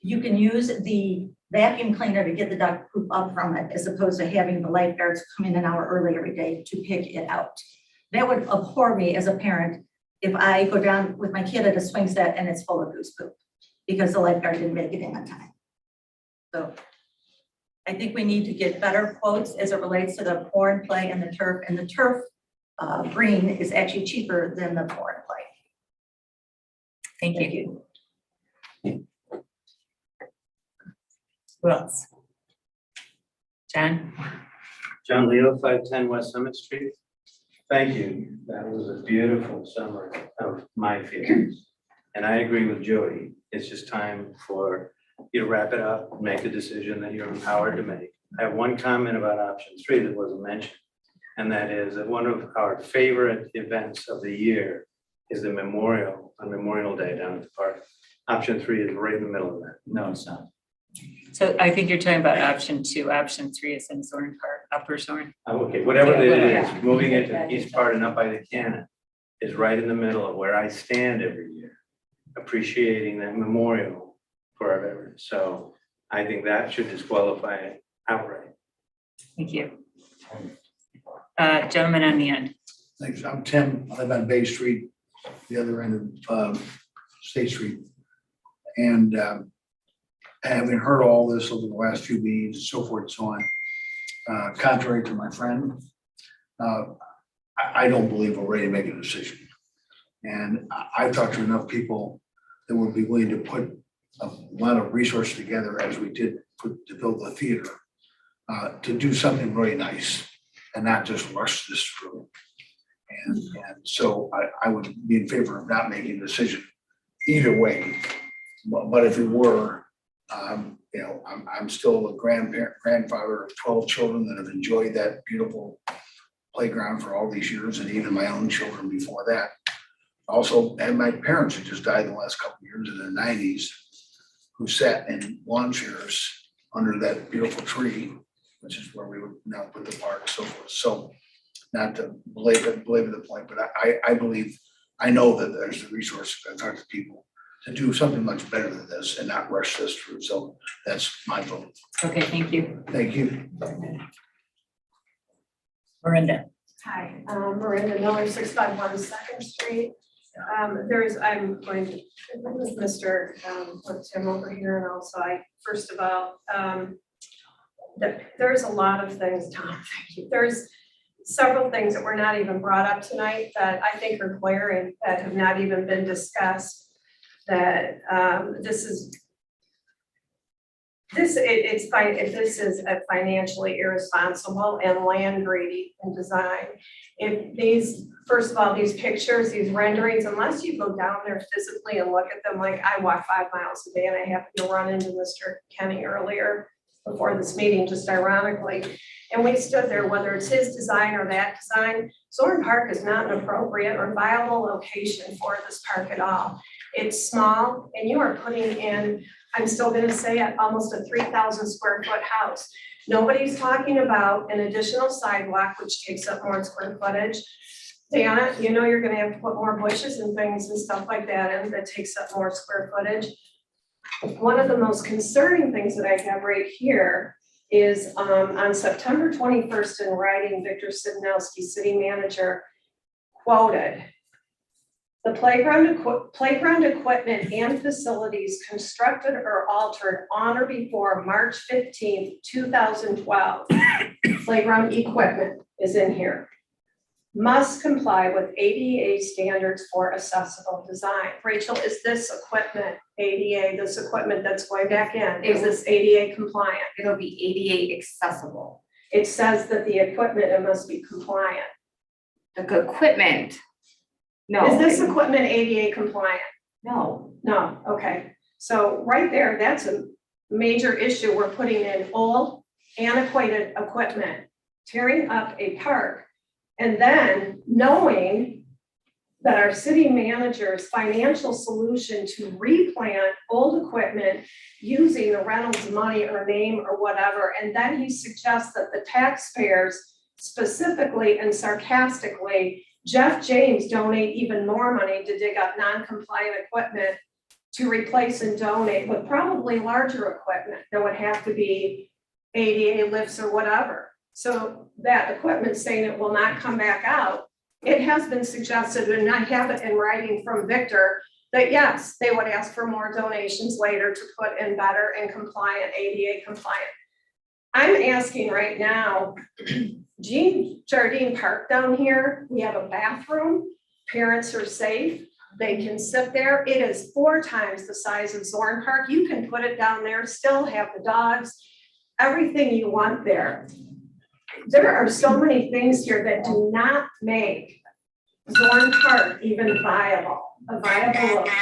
You can use the vacuum cleaner to get the duck poop up from it, as opposed to having the lifeguards come in an hour early every day to pick it out. That would abhor me as a parent if I go down with my kid at a swing set and it's full of goose poop because the lifeguard didn't make it in on time. So I think we need to get better quotes as it relates to the pour and play and the turf. And the turf green is actually cheaper than the pour and play. thank you. Who else? John? John Leo, 510 West Summit Street. Thank you. That was a beautiful summary of my feelings. And I agree with Jody. It's just time for you to wrap it up, make a decision that you're empowered to make. I have one comment about option 3 that wasn't mentioned. And that is that one of our favorite events of the year is the memorial on Memorial Day down at the park. Option 3 is right in the middle of that. No, it's not. So I think you're talking about option 2. Option 3 is in Zorn Park, Upper Zorn. Okay, whatever Yeah, it whatever. is, moving it to the east part and up by the cannon is right in the middle of where I stand every year, appreciating that memorial for our veterans. So I think that should disqualify it outright. Thank you. Gentleman on the end. Thanks. I'm Tim. I live on Bay Street, the other end of State Street. And having heard all this over the last few meetings and so forth and so on, contrary to my friend, I don't believe we're ready to make a decision. And I've talked to enough people that would be willing to put a lot of resources together as we did to build the theater, to do something really nice and not just rush this through. And so I would be in favor of not making a decision either way. But if we were, you know, I'm still a grandfather of 12 children that have enjoyed that beautiful playground for all these years, and even my own children before that. Also, and my parents who just died in the last couple of years in their 90s, who sat in lawn chairs under that beautiful tree, which is where we would now put the park and so forth. So not to belabor the point, but I believe, I know that there's the resources, I've talked to people to do something much better than this and not rush this through. So that's my vote. Okay, thank you. Thank you. Miranda. Hi, Miranda Miller, 651 2nd Street. I'm going to, with Mr. with Tim over here, and also first of all, there's a lot of things, Tom, thank you. There's several things that were not even brought up tonight that I think are glaring, that have not even been discussed. That this is a financially irresponsible and land greedy in design. If these, first of all, these pictures, these renderings, unless you go down there physically and look at them, like I walk 5 miles a day and I happened to run into Mr. Kenny earlier before this meeting, just ironically. And we stood there, whether it's his design or that design, Zorn Park is not an appropriate or viable location for this park at all. It's small and you are putting in, I'm still gonna say it, almost a 3,000 square foot house. Nobody's talking about an additional sidewalk, which takes up more square footage. Dana, you know you're gonna have to put more bushes and things and stuff like that in, that takes up more square footage. One of the most concerning things that I have right here is on September 21st in writing, Victor Sidnowski, city manager, quoted, The playground equipment and facilities constructed or altered on or before March 15th, 2012. Playground equipment is in here. Must comply with ADA standards for accessible design. Rachel, is this equipment ADA, this equipment that's going back in, is this ADA compliant? It'll be ADA accessible. It says that the equipment, it must be compliant. The equipment, no. Is this equipment ADA compliant? No. No, okay. So right there, that's a major issue. We're putting in old, antiquated equipment, tearing up a park. And then knowing that our city manager's financial solution to replant old equipment using the Reynolds money or name or whatever, and then he suggests that the taxpayers specifically and sarcastically, Jeff James donate even more money to dig up non-compliant equipment to replace and donate with probably larger equipment that would have to be ADA lifts or whatever. So that equipment saying it will not come back out, it has been suggested, and I have it in writing from Victor, that yes, they would ask for more donations later to put in better and compliant, ADA compliant. I'm asking right now, Jean Jardine Park down here, we have a bathroom, parents are safe, they can sit there. It is 4 times the size of Zorn Park. You can put it down there, still have the dogs, everything you want there. There are so many things here that do not make Zorn Park even a viable location.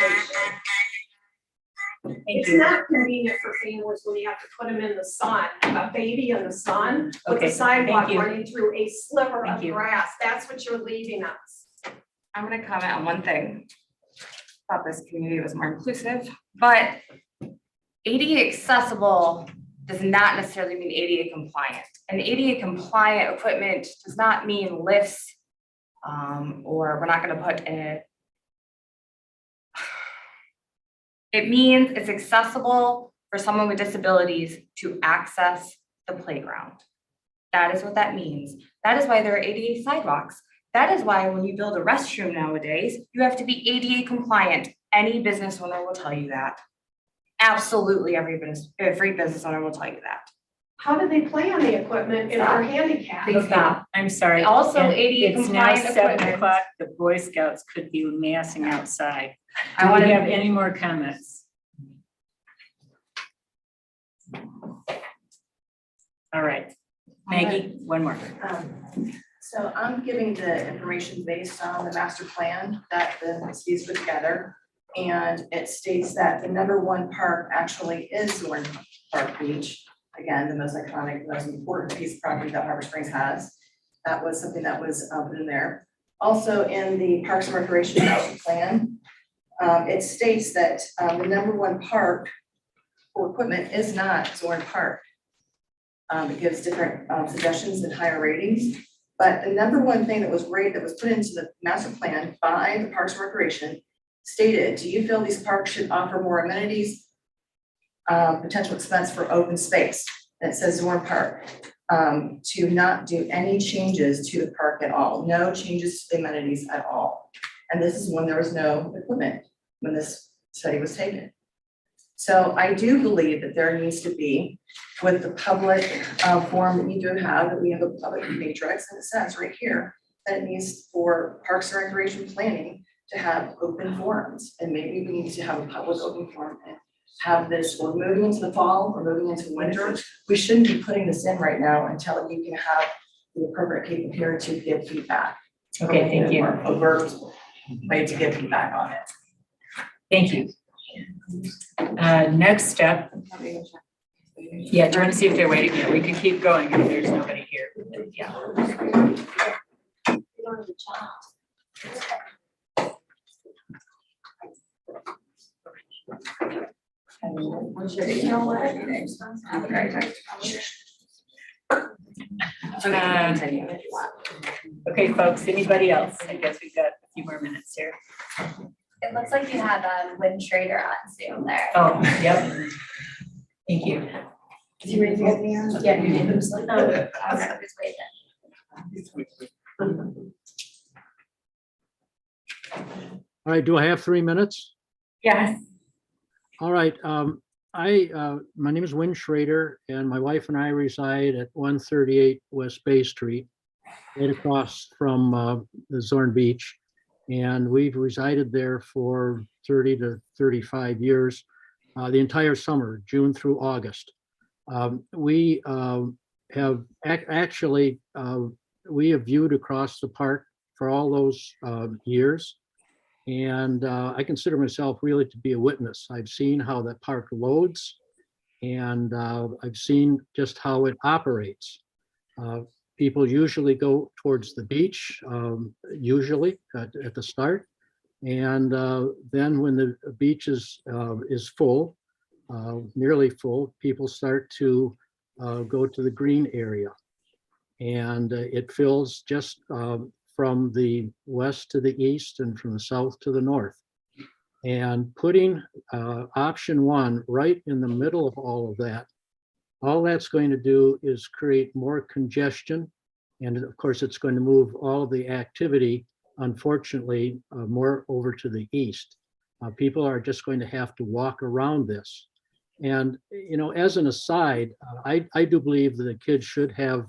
It's not convenient for families when you have to put them in the sun, a baby in the sun, with Okay, the sidewalk thank you. running through a sliver Thank of you. grass. That's what you're leaving us. I'm gonna comment on one thing. Thought this community was more inclusive, but ADA accessible does not necessarily mean ADA compliant. And ADA compliant equipment does not mean lifts, or we're not gonna put in. It means it's accessible for someone with disabilities to access the playground. That is what that means. That is why there are ADA sidewalks. That is why when you build a restroom nowadays, you have to be ADA compliant. Any business owner will tell you that. Absolutely every business owner will tell you that. How do they play on the equipment if they're handicapped? Please stop. I'm sorry. Also and ADA it's now compliant 7 equipment. o'clock. The Boy Scouts could be massing outside. I Do we wanna- have any more comments? All right. Maggie, one more. So I'm giving the information based on the master plan that the city's put together. And it states that the #1 park actually is Zorn Park Beach. Again, the most iconic, most important piece of property that Harbor Springs has. That was something that was put in there. Also in the Parks and Recreation Development Plan, it states that the #1 park for equipment is not Zorn Park. It gives different suggestions and higher ratings. But the #1 thing that was that was put into the master plan by the Parks and Recreation stated, do you feel these parks should offer more amenities? Potential expense for open space. And it says Zorn Park. To not do any changes to the park at all. No changes to the amenities at all. And this is when there was no equipment, when this study was taken. So I do believe that there needs to be, with the public forum that you do have, that we have a public matrix, and it says right here that it needs for Parks and Recreation planning to have open forums. And maybe we need to have a public open forum and have this, we're moving into the fall, we're moving into winter. We shouldn't be putting this in right now until you can have the appropriate people here to give feedback. Okay, thank you. More overt way to give feedback on it. Thank you. Next up. Yeah, do you want to see if they're waiting here? We can keep going if there's nobody here. Yeah. Okay, folks, anybody else? I guess we've got a few more minutes here. It looks like you have Wind Trader on Zoom there. Oh, yep. Thank you. Is he raising his hand? Yeah, you did. Oh, I'll just wait then. All right, do I have 3 minutes? Yes. All right, my name is Win Schrader, and my wife and I reside at 138 West Bay Street, right across from the Zorn Beach. And we've resided there for 30 to 35 years, the entire summer, June through August. We have actually, we have viewed across the park for all those years. And I consider myself really to be a witness. I've seen how that park loads, and I've seen just how it operates. People usually go towards the beach, usually at the start. And then when the beach is full, nearly full, people start to go to the green area. And it fills just from the west to the east and from the south to the north. And putting option 1 right in the middle of all of that, all that's going to do is create more congestion. And of course, it's going to move all of the activity, unfortunately, more over to the east. People are just going to have to walk around this. And, you know, as an aside, I do believe that the kids should have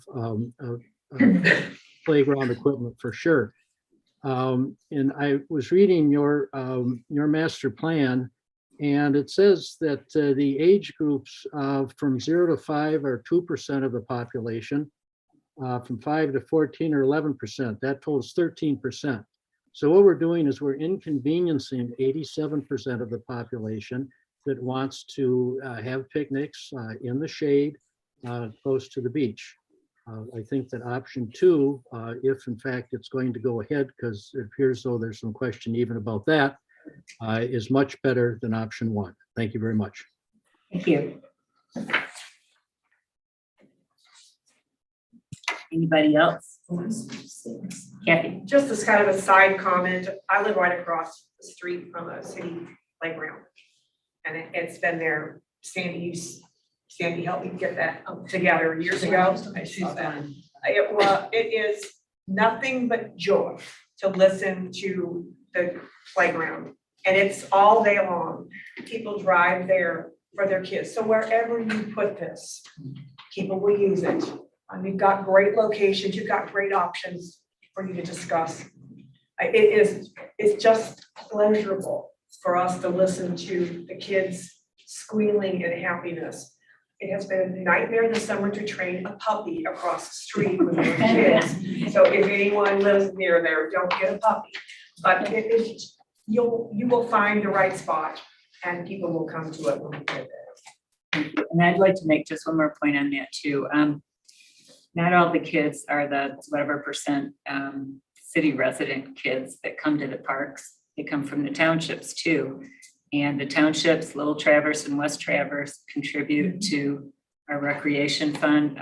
playground equipment for sure. And I was reading your master plan, and it says that the age groups from 0 to 5 are 2% of the population, from 5 to 14 or 11%. That totals 13%. So what we're doing is we're inconveniencing 87% of the population that wants to have picnics in the shade, close to the beach. I think that option 2, if in fact it's going to go ahead, because it appears though there's some question even about that, is much better than option 1. Thank you very much. Thank you. Anybody else? Kathy? Just as kind of a side comment, I live right across the street from a city playground. And it's been there, Sandy helped me get that together years ago. It is nothing but joy to listen to the playground. And it's all day long. People drive there for their kids. So wherever you put this, people will use it. You've got great locations, you've got great options for you to discuss. It's just pleasurable for us to listen to the kids squealing in happiness. It has been a nightmare this summer to train a puppy across the street with their kids. So if anyone lives near there, don't get a puppy. But you will find the right spot and people will come to it when we get there. And I'd like to make just one more point on that too. Not all the kids are the whatever percent city resident kids that come to the parks. They come from the townships too. And the townships, Little Traverse and West Traverse, contribute to our recreation fund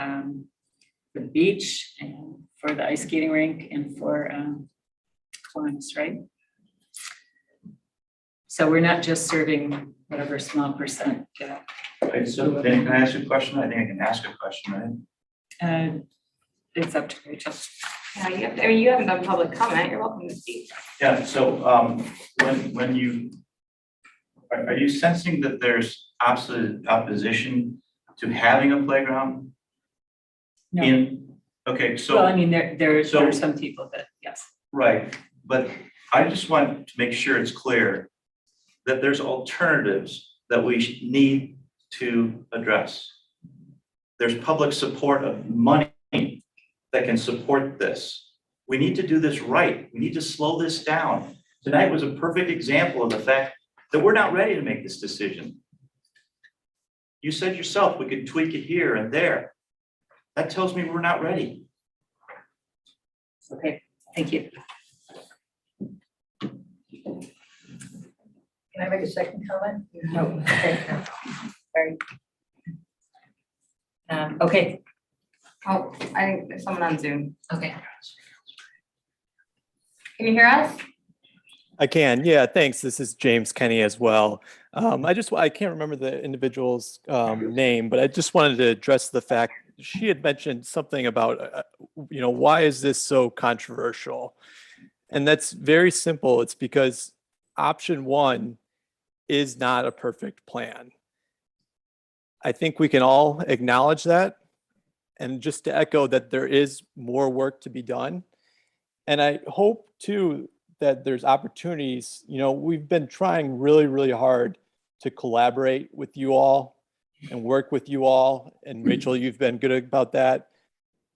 for the beach and for the ice skating rink and for Kiwanis, right? So we're not just serving whatever small percent. Okay, so then can I ask a question? I think I can ask a question, right? It's up to Rachel. Yeah, you haven't done public comment. You're welcome to speak. Yeah, so when you, are you sensing that there's absolute opposition to having a playground? No. Okay, so. Well, I mean, there are some people that, yes. Right, but I just want to make sure it's clear that there's alternatives that we need to address. There's public support of money that can support this. We need to do this right. We need to slow this down. Tonight was a perfect example of the fact that we're not ready to make this decision. You said yourself, we could tweak it here and there. That tells me we're not ready. Okay, thank you. Can I make a second comment? No. Okay. Sorry. Okay. Oh, I think there's someone on Zoom. Okay. Can you hear us? I can, yeah, thanks. This is James Kenny as well. I can't remember the individual's name, but I just wanted to address the fact she had mentioned something about, why is this so controversial? And that's very simple. It's because option one is not a perfect plan. I think we can all acknowledge that. And just to echo that there is more work to be done. And I hope too that there's opportunities, we've been trying really, really hard to collaborate with you all and work with you all. And Rachel, you've been good about that.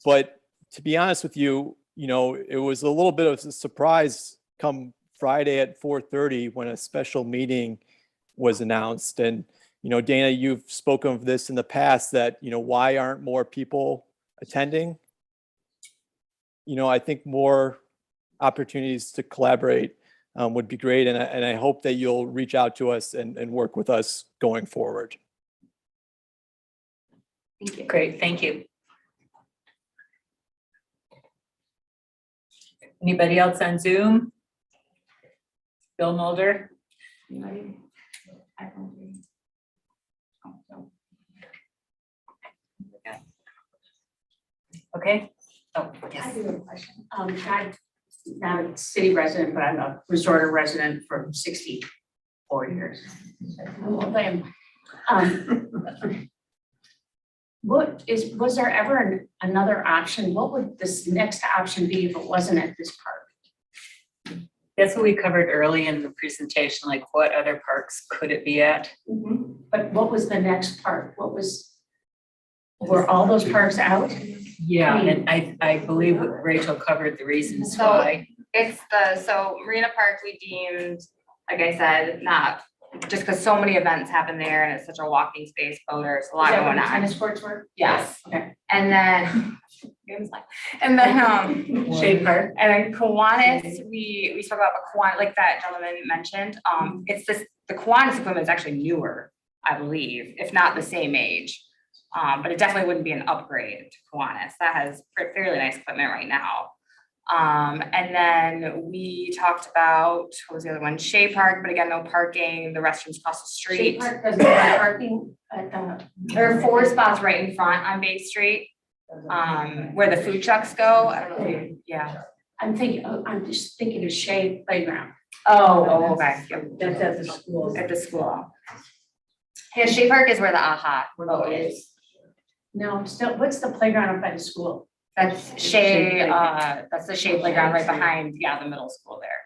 But to be honest with you, it was a little bit of a surprise come Friday at 4:30 when a special meeting was announced. And, Dana, you've spoken of this in the past that, why aren't more people attending? I think more opportunities to collaborate would be great. And I hope that you'll reach out to us and work with us going forward. Thank you. Great, thank you. Anybody else on Zoom? Bill Mulder? Okay. Oh, I yes. do have a question. I'm not a city resident, but I'm a resort resident for 64 years. Was there ever another option? What would this next option be if it wasn't at this park? That's what we covered early in the presentation, like what other parks could it be at? But what was the next park? Were all those parks out? Yeah, and I believe Rachel covered the reasons So why. so Marina Park, we deemed, like I said, not, just because so many events happen there and it's such a walking space, boaters, a lot Is that where going the on. tennis courts were? Yes, Okay. and then, and then, Shade Park. and then Kiwanis, we spoke about the Kiwanis, like that gentleman mentioned, it's the Kiwanis equipment is actually newer, I believe, if not the same age. But it definitely wouldn't be an upgrade to Kiwanis. That has fairly nice equipment right now. And then we talked about, what was the other one? Shea Park, but again, no parking, the restrooms across the Shade street. Park doesn't have parking at the. There are 4 spots right in front on Bay Street, where the food trucks go. I don't know if you, yeah. I'm just thinking of Shade Playground. Oh, okay. Yep. That's at the school. At the school. Yeah, Shea Park is where the AHA boat is. No, still, what's the playground up by the school? That's Shea, that's the Shea Playground right behind, the middle school there.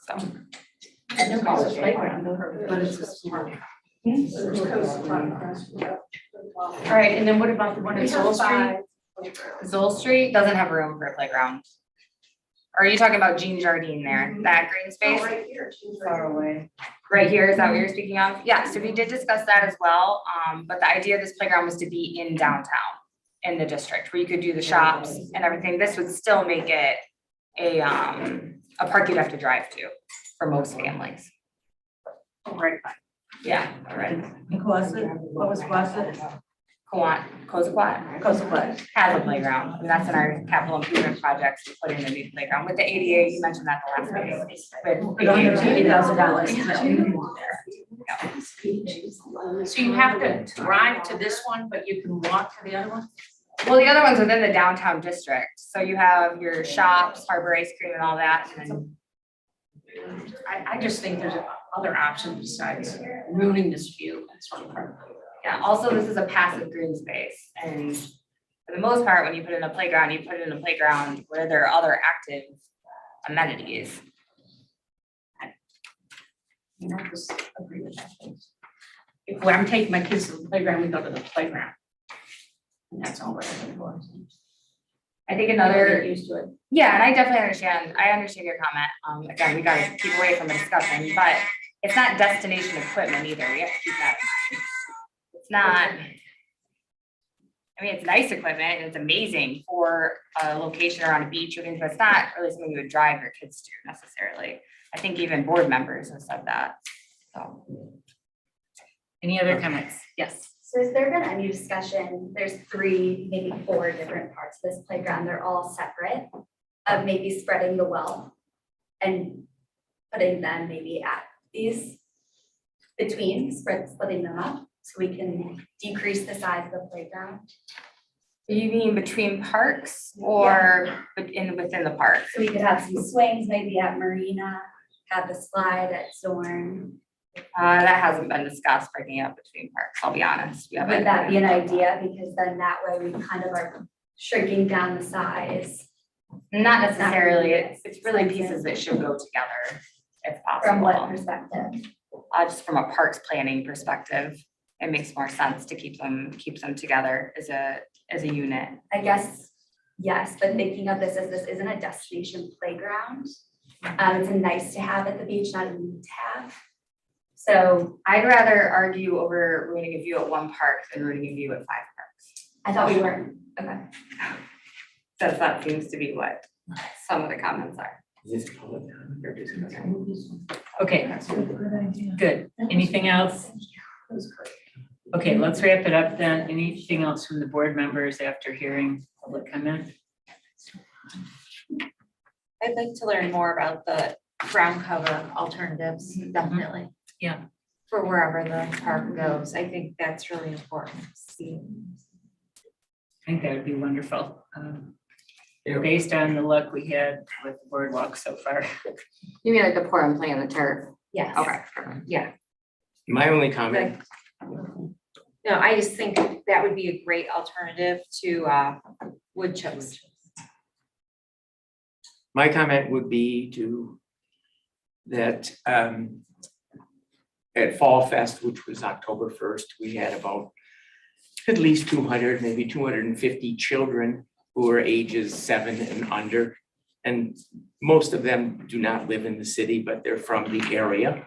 So. There's a playground, but it's a school. All right, and then what about the one at Zoll Street? Zoll Street doesn't have room for a playground. Or are you talking about Jean Jardine there, that green space? Right here. Far away. Right here, is that what you're speaking of? Yeah, so we did discuss that as well, but the idea of this playground was to be in downtown, in the district, where you could do the shops and everything. This would still make it a park you'd have to drive to for most families. Right. Yeah, right. What was Quasit? Kozaquat has a playground, and that's in our capital improvement projects, to put in a new playground with the ADA, you mentioned that the last meeting. With $80,000. So you have to drive to this one, but you can walk to the other one? Well, the other one's within the downtown district, so you have your shops, Harbor Ice Cream and all that, and then. I just think there's other options besides ruining this view. That's what I'm. Yeah, also this is a passive green space, and for the most part, when you put in a playground, you put it in a playground where there are other active amenities. You know, just agree with that. If I'm taking my kids to the playground, we go to the playground. And that's all we're looking for. I think another, Used to it. yeah, and I definitely understand, your comment. Again, we gotta keep away from the discussion, but it's not destination equipment either, we have to keep that. It's not, I mean, it's nice equipment and it's amazing for a location or on a beach or things, but it's not really something you would drive your kids to necessarily. I think even board members have said that, so. Any other comments? Yes. So has there been any discussion, there's 3, maybe 4 different parts of this playground, they're all separate, of maybe spreading the wealth and putting them maybe at these splitting them up so we can decrease the size of the playground? You mean between parks or within the park? So we could have some swings maybe at Marina, have the slide at Zorn. That hasn't been discussed, breaking up between parks, I'll be honest. We haven't- Would that be an idea? Because then that way we kind of are shrinking down the size. Not necessarily, it's really pieces that should go together if possible. From what perspective? Just from a parks planning perspective, it makes more sense to keep them together as a unit. I guess, yes, but thinking of this as this isn't a destination playground. It's a nice to have at the beach, not a need to have. So I'd rather argue over ruining a view at one park than ruining a view at 5 parks. I thought we were, okay. That seems to be what some of the comments are. Is this public comment or discussion? Okay, good. Anything else? Okay, let's wrap it up then. Anything else from the board members after hearing public comment? I'd like to learn more about the ground cover alternatives, definitely. Yeah. For wherever the park goes. I think that's really important to see. I think that would be wonderful. Based on the luck we had with the boardwalk so far. You mean like the pour and play on the turf? Yes. Okay. Yeah. My only comment, No, I just think that would be a great alternative to wood chips. my comment would be that at Fall Fest, which was October 1st, we had about at least 200, maybe 250 children who are ages 7 and under. And most of them do not live in the city, but they're from the area.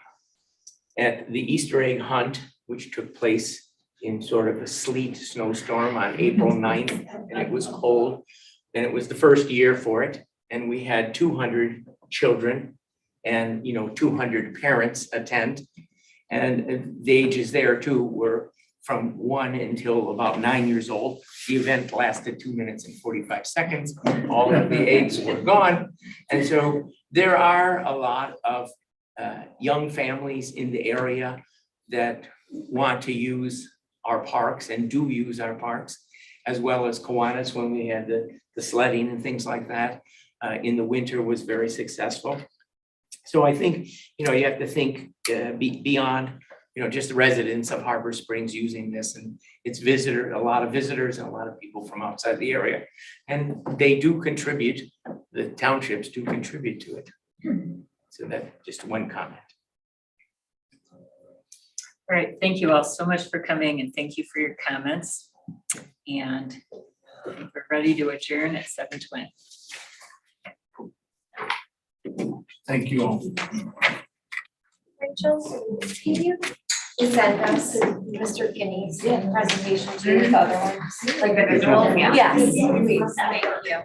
At the Easter egg hunt, which took place in sort of a sleet snowstorm on April 9th, and it was cold, and it was the first year for it. And we had 200 children and 200 parents attend. And the ages there too were from 1 until about 9 years old. The event lasted 2 minutes and 45 seconds. All of the eggs were gone. And so there are a lot of young families in the area that want to use our parks and do use our parks, as well as Kiwanis when we had the sledding and things like that. In the winter was very successful. So I think, you have to think beyond, just the residents of Harbor Springs using this, and it's a lot of visitors and a lot of people from outside the area. And they do contribute, the townships do contribute to it. So that, just one comment. All right, thank you all so much for coming and thank you for your comments. And we're ready to adjourn at 7:20. Thank you all. Rachel, can you send us Mr. Kinney's presentation to the other ones? Like the visual, yeah. Yes, please, thank you.